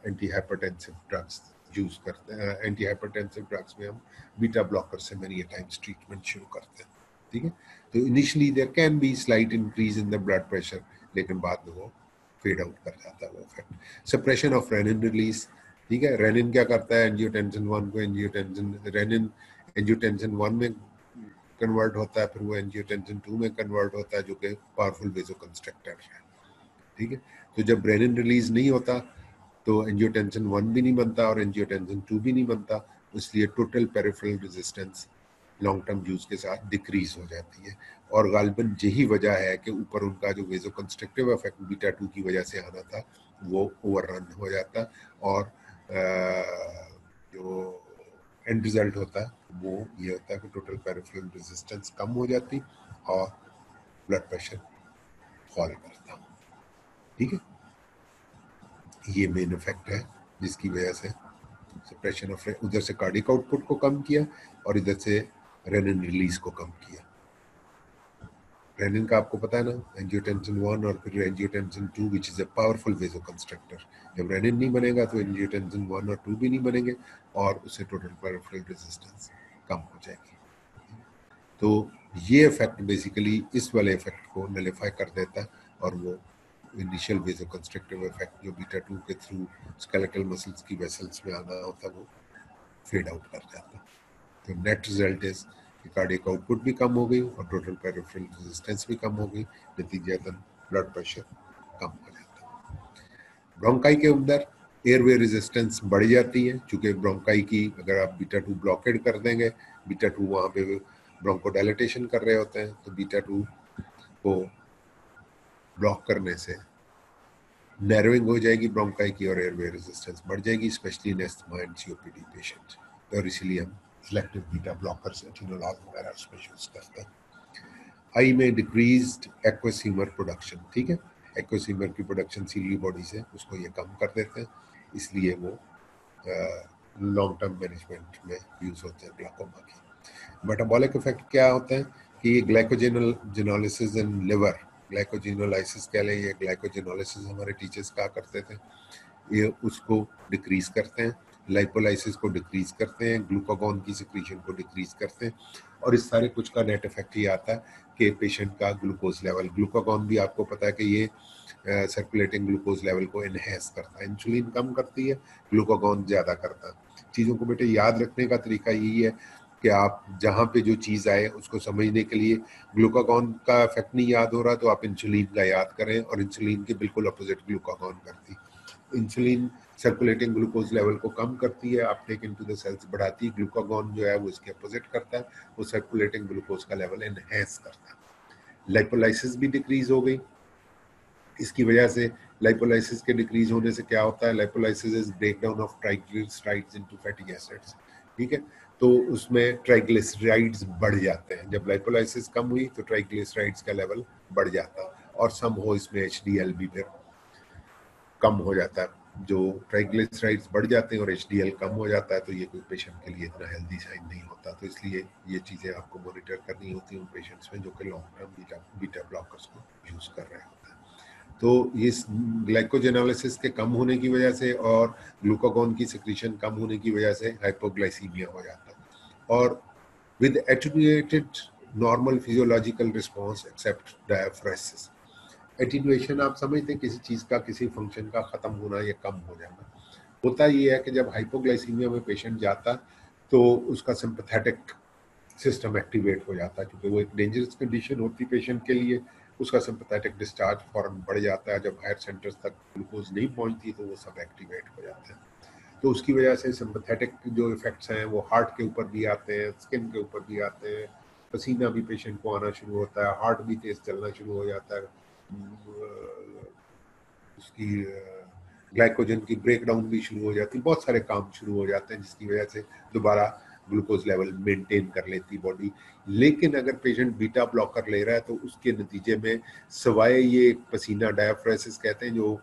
एंटी हाइपरटेंसिव ड्रग्स यूज करते हैं। एंटी हाइपरटेंसिव ड्रग्स में हम बीटा ब्लॉकर से मेनी टाइम्स ट्रीटमेंट शुरू करते हैं। ठीक है, तो initially there can be slight increase in the blood pressure, लेकिन बाद में वो फेड आउट कर जाता है वो effect. Suppression of rennin release. ठीक है, रेनिन क्या करता है? एंजियोटेंसिन 1 को रेनिन एंजियोटेंसिन 1 में कन्वर्ट होता है, फिर वो एंजियोटेंसिन 2 में कन्वर्ट होता है, जो कि पावरफुल वेज़ोकंस्ट्रिक्टर है। ठीक है, तो जब रेनिन रिलीज नहीं होता तो एंजियोटेंसिन 1 भी नहीं बनता और एंजियोटेंसिन 2 भी नहीं बनता, इसलिए total peripheral resistance long term use के साथ डिक्रीज हो जाती है। और गालिबन यही वजह है कि ऊपर उनका जो वेज़ोकंस्ट्रिक्टिव इफेक्ट बीटा 2 की वजह से आना था वो ओवररन हो जाता, और जो एंड रिजल्ट होता है वो ये होता है कि टोटल पेरिफेरल रेजिस्टेंस कम हो जाती और ब्लड प्रेशर फॉल करता। ठीक है, ये मेन इफेक्ट है जिसकी वजह से सप्रेशन ऑफ, उधर से कार्डियक आउटपुट को कम किया और इधर से रेनिन रिलीज को कम किया। रेनिन का आपको पता है ना, एंजियोटेंसिन 1 और फिर angiotensin 2 which is a powerful vasoconstrictor. जब रेनिन नहीं बनेगा तो एंजियोटेंसिन 1 और 2 भी नहीं बनेंगे और उससे टोटल पेरिफेरल रेजिस्टेंस कम हो जाएगी। तो ये इफेक्ट बेसिकली इस वाले इफेक्ट को नलिफाई कर देता है और वो इनिशियल वेसोकंस्ट्रक्टिव इफेक्ट जो बीटा 2 के थ्रू स्केलेटल मसल्स की वेसल्स में आना होता है वो फेड आउट कर जाता है। तो नेट रिजल्ट इज कि कार्डियक आउटपुट भी कम हो गई और टोटल पेरिफेरल रेजिस्टेंस भी कम हो गई, नतीजतन ब्लड प्रेशर कम हो जाता है। ब्रोंकाई के अंदर एयरवे रेजिस्टेंस बढ़ जाती है, चूंकि ब्रोंकाई की अगर आप बीटा 2 ब्लॉकेड कर देंगे, बीटा 2 वहाँ पे ब्रोंकोडाइलेटेशन कर रहे होते हैं, तो बीटा 2 को ब्लॉक करने से नैरोइंग हो जाएगी ब्रोंकाई की और एयरवे रेजिस्टेंस बढ़ जाएगी, specially in asthma and COPD patient. और इसीलिए हम सिलेक्टिव बीटा ब्लॉकर्स एटिनोलॉल वगैरह उसमें यूज करते हैं। आई में डिक्रीज्ड एक्वेसीमर प्रोडक्शन, ठीक है, एक्वेसीमर की प्रोडक्शन सीली बॉडी से उसको ये कम कर देते हैं, इसलिए वो लॉन्ग टर्म मैनेजमेंट में यूज होते हैं ग्लाकोमा की। मेटाबॉलिक इफेक्ट क्या होते हैं कि ये ग्लाइकोजेनोलिसिस इन लिवर, ग्लाइकोजेनोलाइसिस कह लें, ये ग्लाइकोजेनोलिसिस हमारे टीचर्स कहा करते थे, ये उसको डिक्रीज करते हैं, लाइपोलाइसिस को डिक्रीज करते हैं, ग्लूकागॉन की सिक्रीशन को डिक्रीज करते हैं, और इस सारे कुछ का नेट इफेक्ट ये आता है कि पेशेंट का ग्लूकोज लेवल, ग्लूकागॉन भी आपको पता है कि ये सर्कुलेटिंग ग्लूकोज लेवल को एनहेंस करता है, इंसुलिन कम करती है, ग्लूकागॉन ज़्यादा करता है। चीज़ों को बेटे याद रखने का तरीका यही है कि आप जहाँ पे जो चीज़ आए उसको समझने के लिए, ग्लूकागॉन का इफेक्ट नहीं याद हो रहा तो आप इंसुलिन का याद करें, और इंसुलिन के बिल्कुल अपोजिट ग्लूकागॉन करती। इंसुलिन सर्कुलेटिंग ग्लूकोज लेवल को कम करती है, अपटेक इनटू द सेल्स बढ़ाती है, ग्लूकागॉन जो है वो इसके अपोजिट करता है, वो सर्कुलेटिंग ग्लूकोज का लेवल एनहेंस करता है। लाइपोलाइसिस भी डिक्रीज हो गई, इसकी वजह से लाइपोलाइसिस के डिक्रीज होने से क्या होता है, lipolysis is breakdown of triglycerides into fatty acids, ठीक है, तो उसमें ट्राइग्लिसराइड्स बढ़ जाते हैं। जब लाइपोलाइसिस कम हुई तो ट्राइग्लिसराइड्स का लेवल बढ़ जाता है, और सम हो इसमें एचडीएल भी फिर कम हो जाता है। जो ट्राइग्लिसराइड्स बढ़ जाते हैं और एचडीएल कम हो जाता है तो ये कोई पेशेंट के लिए इतना हेल्दी साइन नहीं होता, तो इसलिए ये चीज़ें आपको मॉनिटर करनी होती हैं उन पेशेंट्स में जो कि लॉन्ग टर्म बीटा ब्लॉकर्स को यूज़ कर रहे होते हैं। तो ये ग्लाइकोजेनोलिसिस के कम होने की वजह से और ग्लूकागॉन की सिक्रीशन कम होने की वजह से हाइपोग्लाइसीमिया हो जाता है, और with attenuated normal physiological response except diaphoresis. Attenuation आप समझते हैं किसी चीज़ का, किसी फंक्शन का ख़त्म होना या कम हो जाना। होता ये है कि जब हाइपोग्लाइसीमिया में पेशेंट जाता तो उसका सिंपैथेटिक सिस्टम एक्टिवेट हो जाता है, क्योंकि वो एक डेंजरस कंडीशन होती पेशेंट के लिए, उसका सिंपैथेटिक डिस्चार्ज फौरन बढ़ जाता है, जब हायर सेंटर्स तक ग्लूकोज नहीं पहुंचती तो वो सब एक्टिवेट हो जाते हैं। तो उसकी वजह से सिंपैथेटिक जो इफेक्ट्स हैं वो हार्ट के ऊपर भी आते हैं, स्किन के ऊपर भी आते हैं, पसीना भी पेशेंट को आना शुरू होता है, हार्ट भी तेज चलना शुरू हो जाता है, उसकी ग्लाइकोजन की ब्रेकडाउन भी शुरू हो जाती है, बहुत सारे काम शुरू हो जाते हैं जिसकी वजह से दोबारा ग्लूकोज लेवल मेंटेन कर लेती बॉडी। लेकिन अगर पेशेंट बीटा ब्लॉकर ले रहा है तो उसके नतीजे में सवाए ये पसीना, डायफ्रेसिस कहते हैं, जो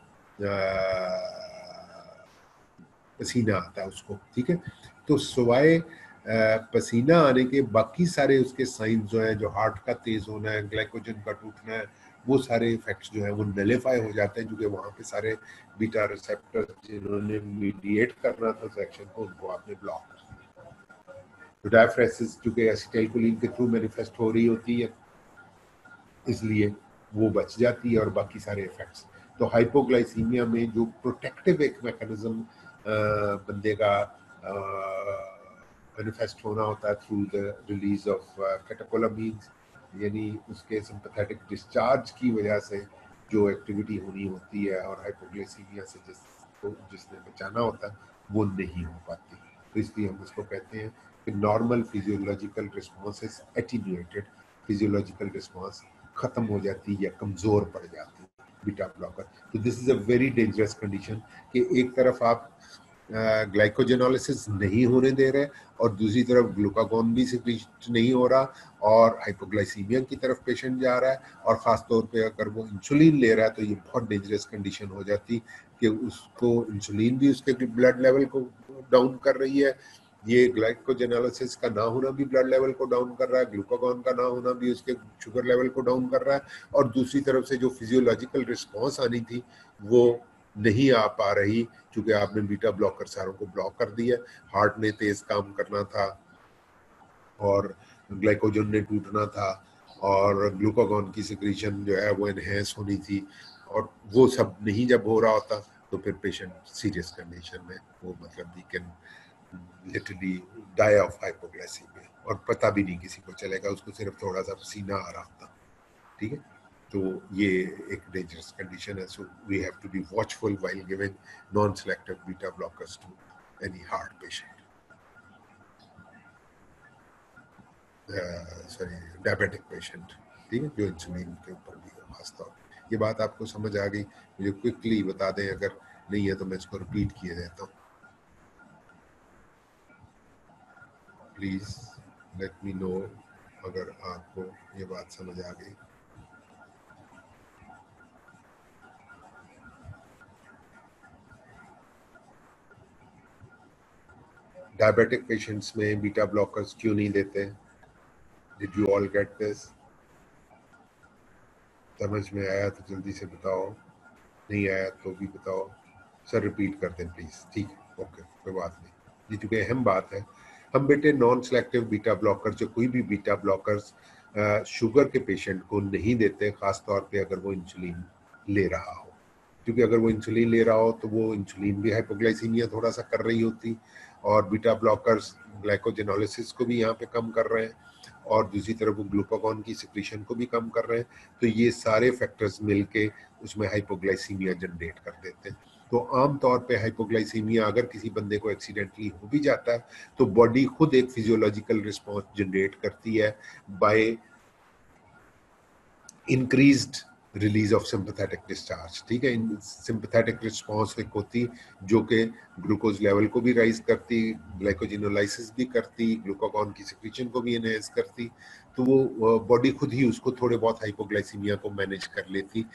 पसीना आता है उसको, ठीक है, तो सवाए पसीना आने के बाकी सारे उसके साइंस जो है, जो हार्ट का तेज होना है, ग्लाइकोजन का टूटना है, वो सारे इफेक्ट्स जो है वो नलिफाई हो जाते हैं, क्योंकि वहाँ पे सारे बीटा रिसेप्टर जिन्होंने मीडिएट करना था सेक्शन को, उनको आपने ब्लॉक कर दिया। तो डायफ्रेसिस चूंकि एसिटाइलकोलिन के थ्रू मैनिफेस्ट हो रही होती है, इसलिए वो बच जाती है, और बाकी सारे इफेक्ट्स। तो हाइपोग्लाइसीमिया में जो प्रोटेक्टिव एक मैकेनिज्म बंदे का मैनिफेस्ट होना होता है through the release of catecholamines, यानी उसके सिंपैथेटिक डिस्चार्ज की वजह से जो एक्टिविटी होनी होती है, और हाइपोग्लाइसीमिया से जिसने बचाना होता है वो नहीं हो पाती। तो इसलिए हम उसको कहते हैं कि normal physiological response is attenuated, physiological response खत्म हो जाती है या कमज़ोर पड़ जाती है बीटा ब्लॉकर। तो this is a very dangerous condition कि एक तरफ आप ग्लाइकोजेनोलिसिस नहीं होने दे रहे और दूसरी तरफ ग्लूकागॉन भी सिक्रीट नहीं हो रहा और हाइपोग्लाइसीमिया की तरफ पेशेंट जा रहा है, और ख़ास तौर पे अगर वो इंसुलिन ले रहा है तो ये बहुत डेंजरस कंडीशन हो जाती कि उसको इंसुलिन भी उसके ब्लड लेवल को डाउन कर रही है, ये ग्लाइकोजेनोलाइसिस का ना होना भी ब्लड लेवल को डाउन कर रहा है, ग्लूकागॉन का ना होना भी उसके शुगर लेवल को डाउन कर रहा है, और दूसरी तरफ से जो फिजियोलॉजिकल रिस्पॉन्स आनी थी वो नहीं आ पा रही, क्योंकि आपने बीटा ब्लॉकर सारों को ब्लॉक कर दिया। हार्ट ने तेज काम करना था और ग्लाइकोजन ने टूटना था और ग्लूकागॉन की सिक्रीशन जो है वो एनहेंस होनी थी, और वो सब नहीं जब हो रहा होता तो फिर पेशेंट सीरियस कंडीशन में वो मतलब we can literally die of hypoglycaemia, और पता भी नहीं किसी को चलेगा, उसको सिर्फ थोड़ा सा पसीना आ रहा होता। ठीक है, तो ये एक डेंजरस कंडीशन है। So we have to be watchful while giving non selective beta blockers to any heart patient, sorry diabetic patient, ठीक है, जो इंसुलिन के ऊपर भी है खासतौर पर। ये बात आपको समझ आ गई? मुझे क्विकली बता दें, अगर नहीं है तो मैं इसको रिपीट किए देता हूँ। प्लीज लेट मी नो अगर आपको ये बात समझ आ गई। डायबिटिक पेशेंट्स में बीटा ब्लॉकर्स क्यों नहीं देते? Did you all get this? समझ में आया तो जल्दी से बताओ, नहीं आया तो भी बताओ। सर रिपीट कर दें प्लीज। ठीक है, ओके, कोई बात नहीं। ये चूंकि अहम बात है, हम बेटे नॉन सेलेक्टिव बीटा ब्लॉकर, जो कोई भी बीटा ब्लॉकर्स शुगर के पेशेंट को नहीं देते, खास तौर पे अगर वो इंसुलिन ले रहा हो, क्योंकि अगर वो इंसुलिन ले रहा हो तो वो इंसुलिन भी हाइपोग्लाइसीमिया थोड़ा सा कर रही होती, और बीटा ब्लॉकर्स ग्लाइकोजेनोलिसिस को भी यहाँ पे कम कर रहे हैं, और दूसरी तरफ वो ग्लूकागॉन की सिक्रीशन को भी कम कर रहे हैं। तो ये सारे फैक्टर्स मिलके उसमें हाइपोग्लाइसीमिया जनरेट कर देते हैं। तो आम तौर पे हाइपोग्लाइसीमिया अगर किसी बंदे को एक्सीडेंटली हो भी जाता है तो बॉडी खुद एक फिजियोलॉजिकल रिस्पॉन्स जनरेट करती है by increased release of sympathetic discharge. ठीक है, सिंपैथेटिक रिस्पॉन्स एक होती जो कि ग्लूकोज लेवल को भी राइज करती, ग्लाइकोजिनोलाइसिस भी करती, ग्लूकागॉन की सिक्रीशन को भी एनहेंस करती, तो वो बॉडी खुद ही उसको थोड़े बहुत हाइपोग्लाइसीमिया को मैनेज कर लेती।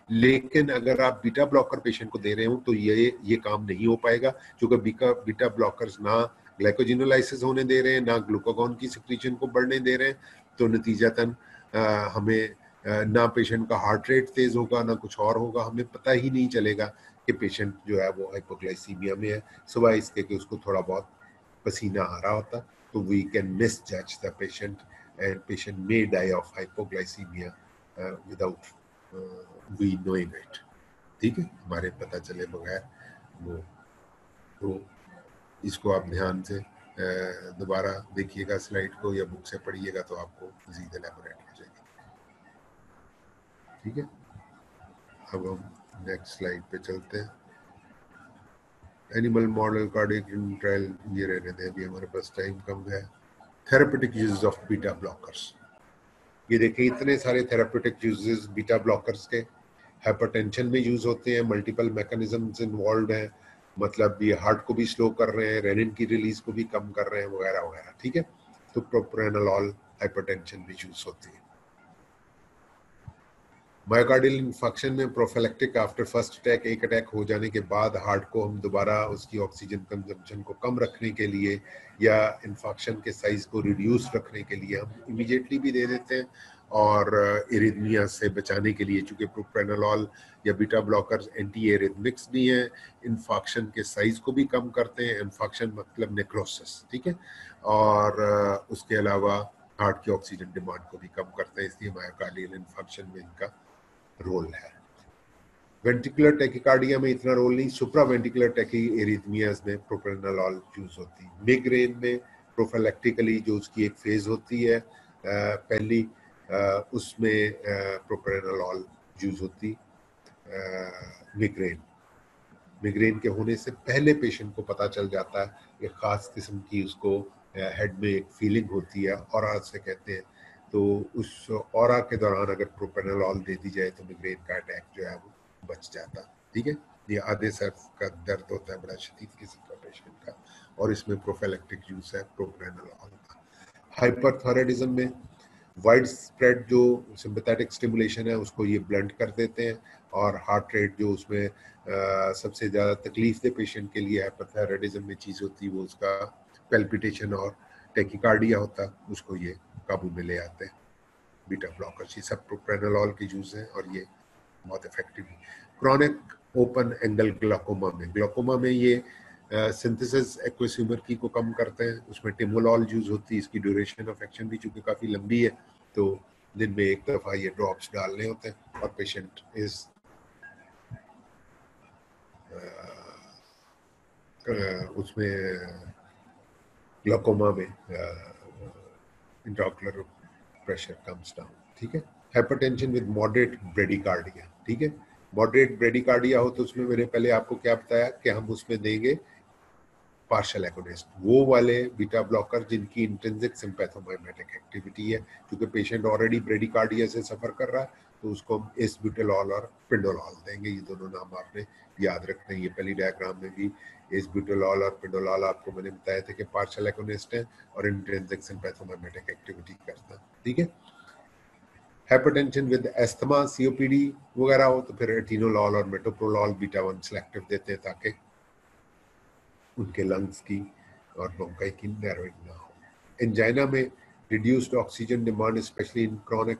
लेकिन अगर आप बीटा ब्लॉकर पेशेंट को दे रहे हो तो ये काम नहीं हो पाएगा, क्योंकि बीटा ब्लॉकर्स ना ग्लाइकोजिनोलाइसिस होने दे रहे हैं, ना ग्लूकागॉन की सिक्रीशन को बढ़ने दे रहे हैं। तो नतीजतन हमें ना पेशेंट का हार्ट रेट तेज होगा, ना कुछ और होगा, हमें पता ही नहीं चलेगा कि पेशेंट जो है वो हाइपोग्लाइसीमिया में है, सिवाय इसके कि उसको थोड़ा बहुत पसीना आ रहा होता। तो we can misjudge the patient and patient may die of hypoglycaemia without we knowing it. ठीक है, हमारे पता चले बगैर वो। तो इसको आप ध्यान से दोबारा देखिएगा स्लाइड को, या बुक से पढ़िएगा तो आपको मजीद एलैबोरेट हो जाएगी। ठीक है, अब हम नेक्स्ट स्लाइड पे चलते हैं। एनिमल मॉडल कार्डियक ट्रायल ये रहने दें, अभी हमारे पास टाइम कम है। Therapeutic uses of beta blockers, ये देखिए इतने सारे थेरेपेटिक यूजेस बीटा ब्लॉकर्स के। हाइपरटेंशन में यूज होते हैं, मल्टीपल मैकेनिज्म्स इन्वॉल्व हैं, मतलब ये हार्ट को भी स्लो कर रहे हैं, रेनिन की रिलीज को भी कम कर रहे हैं, वगैरह वगैरह। ठीक है, तो प्रोप्रानोलॉल हाइपरटेंशन में यूज होती है। मायोकार्डियल इन्फेक्शन में प्रोफिलैक्टिक आफ्टर फर्स्ट अटैक, एक अटैक हो जाने के बाद हार्ट को हम दोबारा उसकी ऑक्सीजन कंजम्पशन को कम रखने के लिए या इन्फेक्शन के साइज को रिड्यूस रखने के लिए हम इमीडिएटली भी दे देते हैं, और एरिथमिया से बचाने के लिए, चूंकि प्रोप्रानोलॉल या बीटा ब्लॉकर्स एंटी एरिथमिक्स भी हैं, इन्फेक्शन के साइज को भी कम करते हैं, इन्फेक्शन मतलब नेक्रोसिस। ठीक है, और उसके अलावा हार्ट की ऑक्सीजन डिमांड को भी कम करते हैं, इसलिए मायोकार्डियल इन्फेक्शन में इनका रोल है। वेंट्रिकुलर टेकिकार्डिया में इतना रोल नहीं, सुप्रा वेंट्रिकुलर टेकी एरिथमियाज में प्रोप्रानोलॉल यूज होती है। मिग्रेन में प्रोफिलैक्टिकली जो उसकी एक फेज होती है पहली, उसमें प्रोप्रानोलॉल यूज होती। मिग्रेन के होने से पहले पेशेंट को पता चल जाता है, एक खास किस्म की उसको हेड में एक फीलिंग होती है, और से कहते हैं। तो उस ऑरा के दौरान अगर प्रोप्रानोलॉल दे दी जाए तो मिग्रेन का अटैक जो है वो बच जाता। ठीक है, ये आधे सर का दर्द होता है बड़ा शदीद किस्म का पेशेंट का, और इसमें प्रोफिलैक्टिक यूज है प्रोप्रानोलॉल का। हाइपरथायराइडिज्म में वाइड स्प्रेड जो सिंपैथेटिक स्टिमुलेशन है उसको ये ब्लंट कर देते हैं, और हार्ट रेट जो उसमें सबसे ज़्यादा तकलीफ दे पेशेंट के लिए हाइपरथायराइडिज्म में चीज़ होती है वो उसका पेल्पिटेशन और टेकिकार्डिया होता, उसको ये काबू में ले आते हैं बीटा ब्लॉकर्स। ये सब प्रोप्रेनोलॉल के यूज हैं और ये बहुत इफेक्टिव है। क्रॉनिक ओपन एंगल ग्लाकोमा में ये सिंथेसिस एक्वस ह्यूमर की को कम करते हैं, उसमें टिमोलॉल यूज होती है। इसकी ड्यूरेशन ऑफ एक्शन भी चूंकि काफ़ी लंबी है, तो दिन में एक दफ़ा ये ड्रॉप्स डालने होते हैं और पेशेंट इज उसमें ग्लाकोमा में इंट्राओकुलर प्रेशर कम्स डाउन। ठीक है। Hypertension with moderate bradycardia. ठीक है, मॉडरेट ब्रेडिकार्डिया हो तो उसमें मैंने पहले आपको क्या बताया कि हम उसमें देंगे पार्शियल एगोनिस्ट, वो वाले बीटा ब्लॉकर जिनकी इंट्रिंसिक सिंपैथोमाइमेटिक एक्टिविटी है। क्योंकि पेशेंट ऑलरेडी ब्रेडिकार्डिया से सफर कर रहा है, तो उसको हम एसब्यूटेलॉल और पिंडोलॉल देंगे। ये दोनों नाम आपने याद रखते हैं। ये पहली डायग्राम में भी एसब्यूटेलॉल और पिंडोलॉल आपको मैंने बताया था कि पार्शियल एगोनिस्ट है और इंट्रिंसिक सिंपैथोमाइमेटिक एक्टिविटी करता है। ठीक है। हाइपरटेंशन विद एस्थमा, सीओपीडी वगैरह हो तो फिर एटिनोलॉल और मेटोप्रोलॉल बीटा 1 सेलेक्टिव देते हैं ताकि उनके लंग्स की और ब्रोंकाई की नैरोइंग ना हो। एंजाइना में reduced oxygen demand specially in chronic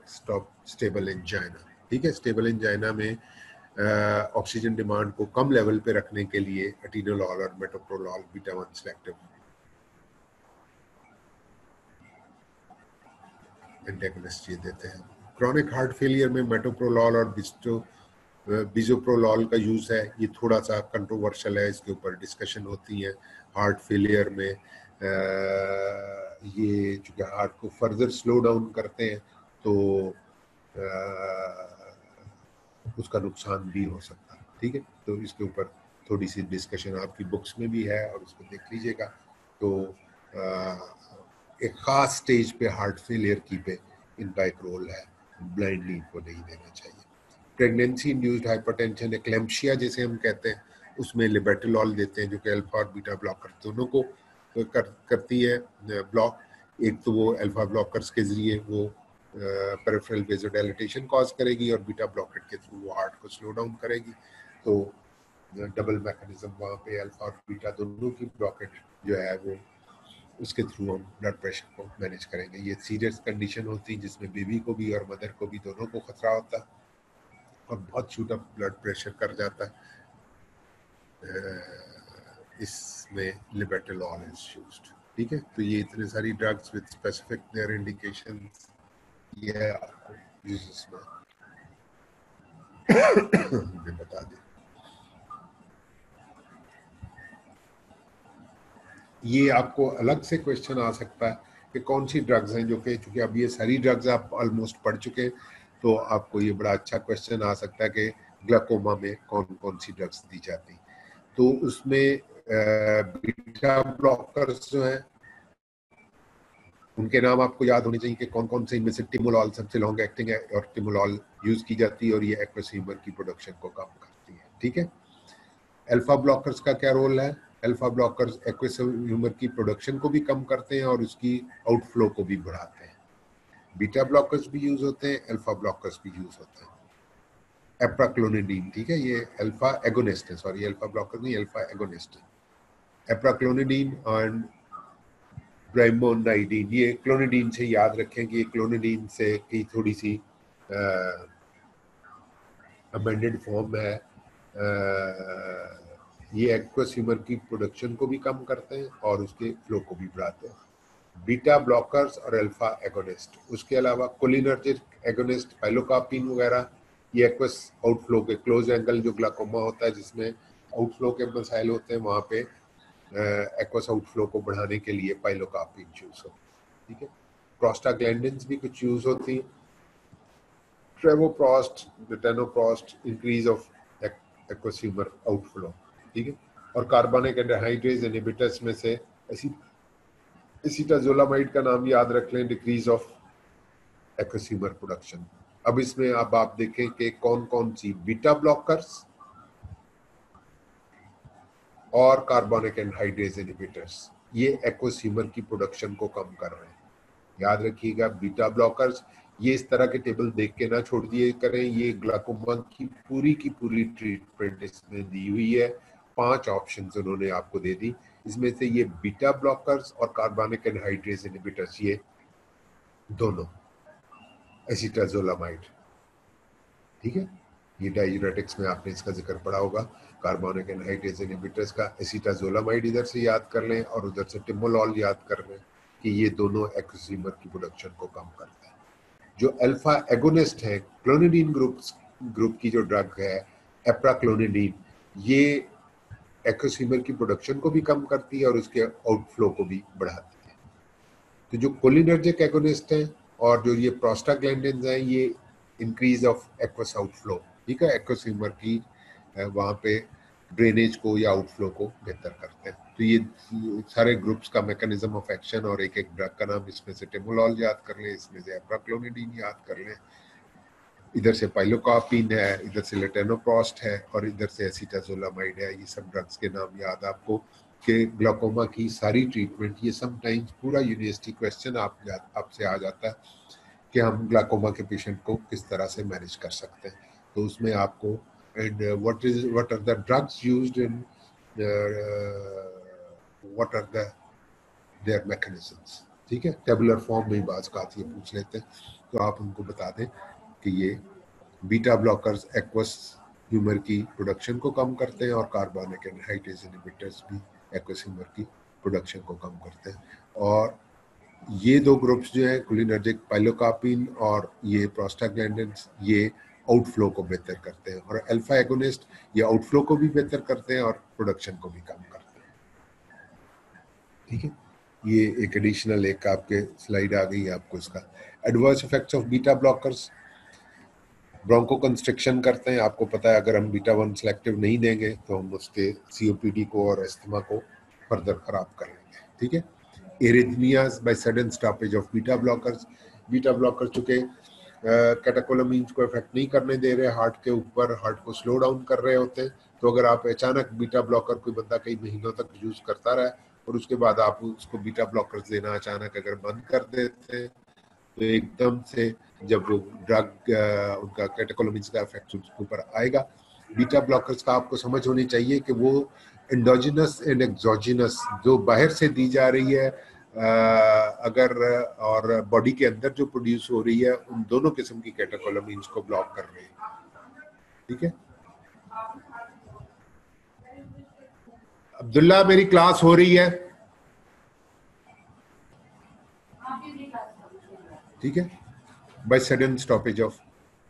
stable angina. ठीक है, स्टेबल एंजाइना में ऑक्सीजन डिमांड को कम लेवल पे रखने के लिए एटिनोलॉल और मेटोप्रोलॉल बीटा 1 सेलेक्टिव एंटागोनिस्ट ये देते हैं। क्रॉनिक हार्ट फेलियर में मेटोप्रोलॉल और बिजोप्रोलॉल का यूज है। ये थोड़ा सा कंट्रोवर्शियल है, इसके ऊपर डिस्कशन होती है। हार्ट फेलियर में ये चूंकि हार्ट को फर्दर स्लो डाउन करते हैं तो उसका नुकसान भी हो सकता है। ठीक है, तो इसके ऊपर थोड़ी सी डिस्कशन आपकी बुक्स में भी है और उसको देख लीजिएगा। तो एक खास स्टेज पे हार्ट फेलियर की पे इनका एक रोल है, ब्लाइंडली इनको नहीं देना चाहिए। प्रेगनेंसी इंड्यूस्ड हाइपरटेंशन, एक्लेम्पशिया जिसे हम कहते हैं, उसमें लिबेटोलॉल देते हैं जो कि अल्फा और बीटा ब्लॉकर दोनों को करती है ब्लॉक। एक तो वो अल्फा ब्लॉकर्स के जरिए वो पेरिफेरल वेज़ोडाइलेटेशन कॉज करेगी और बीटा ब्लॉकर के थ्रू वो हार्ट को स्लो डाउन करेगी। तो डबल मैकेनिज्म वहाँ पे अल्फा और बीटा दोनों की ब्लॉकेट जो है वो उसके थ्रू हम ब्लड प्रेशर को मैनेज करेंगे। ये सीरियस कंडीशन होती है जिसमें बेबी को भी और मदर को भी दोनों को खतरा होता है और बहुत शूट अप ब्लड प्रेशर कर जाता है। इसमें लिबेटोलॉल इज यूज्ड। ठीक है, तो ये इतने सारी drugs with specific their indications ये आपको यूजेस में बता दें। ये आपको अलग से क्वेश्चन आ सकता है कि कौन सी ड्रग्स हैं जो कि चूंकि अब ये सारी ड्रग्स आप ऑलमोस्ट पढ़ चुके हैं, तो आपको ये बड़ा अच्छा क्वेश्चन आ सकता है कि ग्लाकोमा में कौन कौन सी ड्रग्स दी जाती। तो उसमें बीटा ब्लॉकर्स जो हैं उनके नाम आपको याद होने चाहिए कि कौन कौन से इनमें से। टिमोलॉल सबसे लॉन्ग एक्टिंग है और टिमोलॉल यूज की जाती है और ये एक्वस ह्यूमर की प्रोडक्शन को कम करती है। ठीक है। अल्फा ब्लॉकर्स का क्या रोल है? अल्फा ब्लॉकर्स एक्वस ह्यूमर की प्रोडक्शन को भी कम करते हैं और उसकी आउटफ्लो को भी बढ़ाते हैं। बीटा ब्लॉकर्स भी यूज होते हैं, अल्फा ब्लॉकर्स भी यूज होते हैं। एप्राक्लोनिडीन, ठीक है, ये अल्फा एगोनिस्ट है, सॉरी अल्फा ब्लॉकर नहीं, अल्फा एगोनिस्ट है। एप्राक्लोनिडीन एंड ब्राइमोनाइडीन, ये क्लोनिडीन से याद रखें कि ये क्लोनिडीन से की थोड़ी सी अमेंडेड फॉर्म है। ये एक्वस ह्यूमर की प्रोडक्शन को भी कम करते हैं और उसके फ्लो को भी बढ़ाते हैं। बीटा ब्लॉकर्स और अल्फा एगोनिस्ट, उसके अलावा कोलिनर्जिक एगोनिस्ट, पाइलोकार्पिन वगैरह, ये एक्वस आउटफ्लो के क्लोज एंगल जो ग्लाकोमा होता है जिसमें आउटफ्लो के मसाइल होते हैं, वहाँ पे एक्वस आउटफ्लो को बढ़ाने के लिए पाइलोकार्पिन यूज होती है। ठीक है। प्रोस्टाग्लैंडिन्स भी कुछ यूज होती है, travoprost, tenoprost, increase of aqueous humour outflow. ठीक है। और कार्बनिक एंहाइड्रेज इनहिबिटर्स में से एसीटाजोलामाइड का नाम याद रख लें, decrease of aqueous humour production. अब इसमें अब आप देखें कि कौन कौन सी बीटा ब्लॉकर्स और कार्बनिक एंहाइड्रेज इनहिबिटर्स ये एक्वस ह्यूमर की प्रोडक्शन को कम कर रहे हैं। याद रखिएगा, बीटा ब्लॉकर्स, ये इस तरह के टेबल देख के ना छोड़ दिए करें, ये ग्लाकोमा की पूरी ट्रीटमेंट इसमें दी हुई है। 5 ऑप्शंस उन्होंने आपको दे दी इसमें से ये बीटा ब्लॉकर्स और कार्बनिक एनहाइड्रेज इनहिबिटर्स, ये दोनों एसिटाजोलामाइड, ठीक है। ये डाययूरेटिक्स में आपने इसका जिक्र पढ़ा होगा। कार्बोनिक एनहाइड्रेज इनहिबिटर्स का एसिटाजोलामाइड इधर से याद कर लें और उधर से टिमोलॉल याद कर लें कि ये दोनों एक्सिमर की प्रोडक्शन को कम करते हैं। जो अल्फा एगोनिस्ट है, क्लोनिडीन ग्रुप की जो ड्रग है एप्राक्लोनिडीन, ये एक्सिमर की प्रोडक्शन को भी कम करती है और उसके आउटफ्लो को भी बढ़ाती है। तो जो कोलिनर्जिक एगोनिस्ट हैं और जो ये प्रोस्टाग्लैंडिन्स हैं, ये इंक्रीज ऑफ एक्वस आउटफ्लो, ठीक है, एक्वस की वहाँ पे ड्रेनेज को या आउटफ्लो को बेहतर करते हैं। तो ये सारे ग्रुप्स का मैकेनिज्म ऑफ एक्शन और एक एक ड्रग का नाम, इसमें से टिमोलॉल याद कर लें, इसमें से एप्राक्लोनिडीन याद कर लें, इधर से पाइलोकार्पिन है, इधर से लेटेनोप्रोस्ट है और इधर से एसिटाजोलामाइड है। ये सब ड्रग्स के नाम याद आपको कि ग्लाकोमा की सारी ट्रीटमेंट, ये समटाइम्स पूरा यूनिवर्सिटी क्वेश्चन आपसे आ जाता है कि हम ग्लाकोमा के पेशेंट को किस तरह से मैनेज कर सकते हैं। तो उसमें आपको and what are the drugs used in, what are their mechanisms, ठीक है। टेबुलर फॉर्म में बात आती है, पूछ लेते हैं तो आप उनको बता दें कि ये बीटा ब्लॉकर्स एक्वस ह्यूमर की प्रोडक्शन को कम करते हैं और कार्बोनिक एनहाइड्रेज इनहिबिटर्स भी एक्वस ह्यूमर की प्रोडक्शन को कम करते हैं। और ये दो ग्रुप्स जो है कोलिनर्जिक, पाइलोकार्पिन और ये प्रोस्टाग्लैंडिन्स, ये आउटफ्लो को बेहतर करते हैं और अल्फा एगोनिस्ट ये आउटफ्लो को भी बेहतर करते हैं और प्रोडक्शन को भी कम करते हैं, ठीक है। ये एक एडिशनल एक आपके स्लाइड आ गई है आपको इसका। Adverse effects of beta blockers, bronchoconstriction करते हैं। आपको पता है अगर हम बीटा 1 सेलेक्टिव नहीं देंगे तो हम उसके सीओपीडी को और अस्थमा को फर्दर खराब कर लेंगे, ठीक है। Arrhythmias by sudden stoppage of beta blockers, beta blocker चूंकि कैटेकोलामीन्स को इफेक्ट नहीं करने दे रहे हार्ट के ऊपर, हार्ट को स्लो डाउन कर रहे होते हैं, तो अगर आप अचानक बीटा ब्लॉकर कोई बंदा कई महीनों तक यूज करता रहा और उसके बाद आप उसको बीटा ब्लॉकर्स देना अचानक अगर बंद कर देते हैं तो एकदम से जब वो ड्रग उनका कैटेकोलामिन्स का इफेक्ट उसके ऊपर आएगा। बीटा ब्लॉकर्स का आपको समझ होनी चाहिए कि वो एंडोजिनस एंड एक्सोजिनस जो बाहर से दी जा रही है अगर और बॉडी के अंदर जो प्रोड्यूस हो रही है, उन दोनों किस्म की कैटेकोलामिन्स को ब्लॉक कर रहे हैं, ठीक है। अब्दुल्ला मेरी क्लास हो रही है, ठीक है। By sudden stoppage of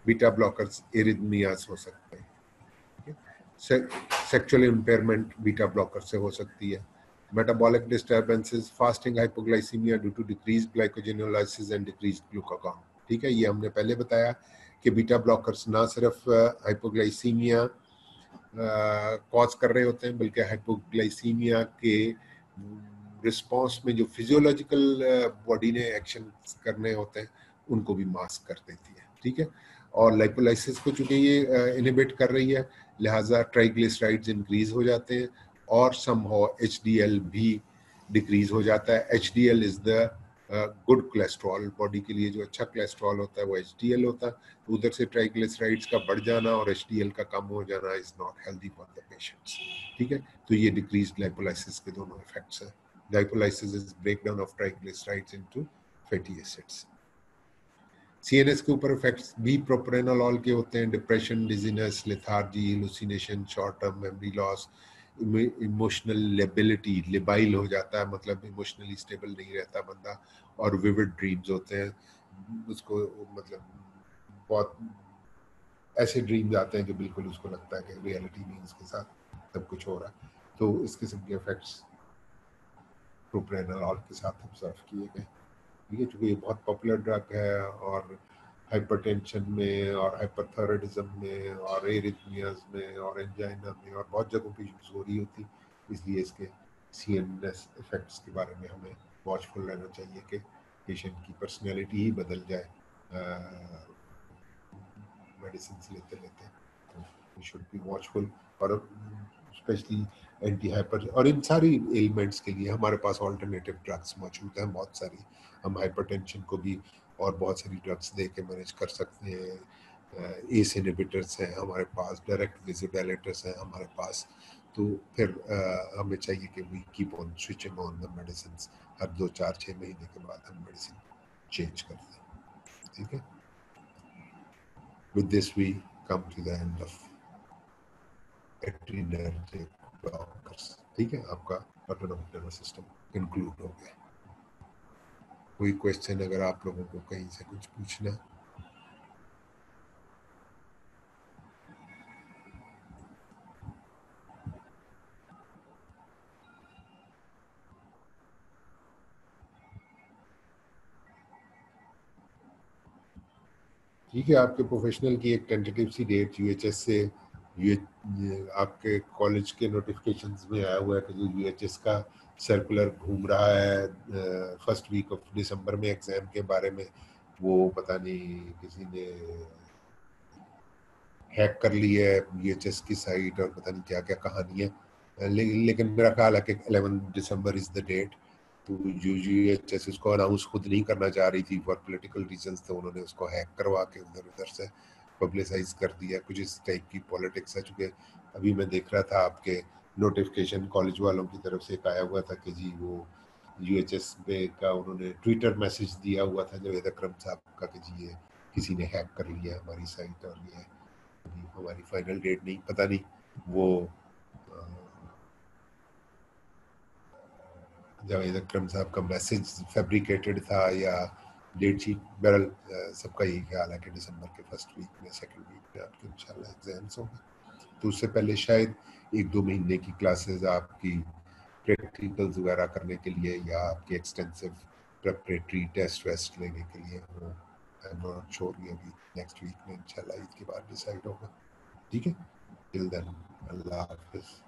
beta blockers arrhythmias हो सकते हैं, ठीक है। सेक्सुअल इंपेयरमेंट बीटा ब्लॉकर से हो सकती है। Metabolic disturbances, fasting hypoglycaemia due to decrease glycogenolysis and decrease glucagon, ठीक है। ये हमने पहले बताया कि बीटा ब्लॉकर्स ना सिर्फ हाइपोग्लाइसीमिया कॉज कर रहे होते हैं बल्कि हाइपोग्लाइसीमिया के रिस्पॉन्स में जो फिजियोलॉजिकल बॉडी ने एक्शन करने होते हैं उनको भी मास्क कर देती है, ठीक है। और लाइपोलाइसिस को चूंकि ये इनहिबिट कर रही है, लिहाजा ट्राइग्लिसराइड्स इंक्रीज हो जाते हैं और समहाउ एचडीएल भी डिक्रीज हो जाता है। HDL is the good cholesterol, body के लिए जो अच्छा कोलेस्ट्रॉल होता है वो एचडीएल होता है। तो उधर से ट्राइग्लिसराइड्स का बढ़ जाना और एचडीएल का कम हो जाना is not healthy for the patients, ठीक है। तो ये डिक्रीज लाइपोलाइसिस के दोनों इफेक्ट्स हैं। Lipolysis is breakdown of triglycerides into fatty acids. CNS के ऊपर इफेक्ट्स भी प्रोप्रेनोलॉल के होते हैं, depression, dizziness, lethargy, hallucination, short term memory loss, emotional liability, labile हो जाता है, मतलब इमोशनली स्टेबल नहीं रहता बंदा, और विविड ड्रीम्स होते हैं, उसको मतलब बहुत ऐसे ड्रीम्स आते हैं जो बिल्कुल उसको लगता है कि रियलिटी में इसके साथ सब कुछ हो रहा है। तो इस किस्म के इफेक्ट्स प्रोप्रेनोलॉल के साथ ऑब्जर्व किए गए, ठीक है। चूँकि ये बहुत पॉपुलर ड्रग है और हाइपरटेंशन में और हाइपरथायराइडिज्म में और एरिथमियाज में और एंजाइना में और बहुत जगहों पे यूज हो रही होती, इसलिए इसके सीएनएस इफेक्ट्स के बारे में हमें वॉचफुल रहना चाहिए कि पेशेंट की पर्सनैलिटी ही बदल जाए मेडिसिन लेते लेते, तो वी शुड बी वॉचफुल। और स्पेशली एंटी हाइपर और इन सारी एलिमेंट्स के लिए हमारे पास ऑल्टरनेटिव ड्रग्स मौजूद हैं बहुत सारी। हम हाइपरटेंशन को भी और बहुत सारी ड्रग्स दे के मैनेज कर सकते हैं। एस इनहिबिटर्स हैं हमारे पास, डायरेक्ट वेज़ोडाइलेटर्स हैं हमारे पास, तो फिर हमें चाहिए कि we keep on switching on the medicine, हर 2-4-6 महीने के बाद हम मेडिसिन चेंज करते हैं, ठीक है। With this we come to the end of adrenergic blockers, ठीक है। आपका ऑटोनॉमिक नर्वस सिस्टम इंक्लूड हो गया। कोई क्वेश्चन अगर आप लोगों को कहीं से कुछ पूछना है? ठीक है, आपके प्रोफेशनल की एक टेंटेटिव सी डेट यूएचएस से, आपके कॉलेज के नोटिफिकेशंस में आया हुआ है कि जो यूएचएस का सर्कुलर घूम रहा है फर्स्ट वीक ऑफ दिसंबर में एग्जाम के बारे में, वो पता नहीं किसी ने हैक कर ली है यूएचएस की साइट और पता नहीं क्या क्या कहानी है। लेकिन मेरा ख्याल है कि 11 दिसंबर इज द डेट। तो यूएचएस उसको अनाउंस खुद नहीं करना चाह रही थी फॉर पॉलिटिकल रीजंस, तो उन्होंने उसको हैक करवा के उधर उधर से पब्लिसाइज कर दिया। कुछ इस टाइप की पॉलिटिक्स है। चूँकि अभी मैं देख रहा था आपके नोटिफिकेशन कॉलेज वालों की तरफ से एक आया हुआ था कि जी वो यूएचएस पे का उन्होंने ट्विटर मैसेज दिया हुआ था जावेद अकरम साहब का कि जी ये किसी ने हैक कर लिया हमारी साइट, और ये अभी हमारी फाइनल डेट नहीं, पता नहीं वो जावेद अकरम साहब का मैसेज फैब्रिकेटेड था या डेट शीट। बहरहाल सबका यही ख्याल है कि दिसंबर के फर्स्ट वीक में, सेकंड वीक में आपके इंशाल्लाह एग्जाम्स होंगे। तो उससे पहले शायद 1-2 महीने की क्लासेस आपकी प्रैक्टिकल्स वगैरह करने के लिए या आपके एक्सटेंसिव प्रेपरेटरी टेस्ट वेस्ट लेने के लिए वो आई एम नॉट श्योर, ये अभी नेक्स्ट वीक में इंशाल्लाह ईद के बाद डिसाइड होगा, ठीक है। टिल देन अल्लाह हाफिज़।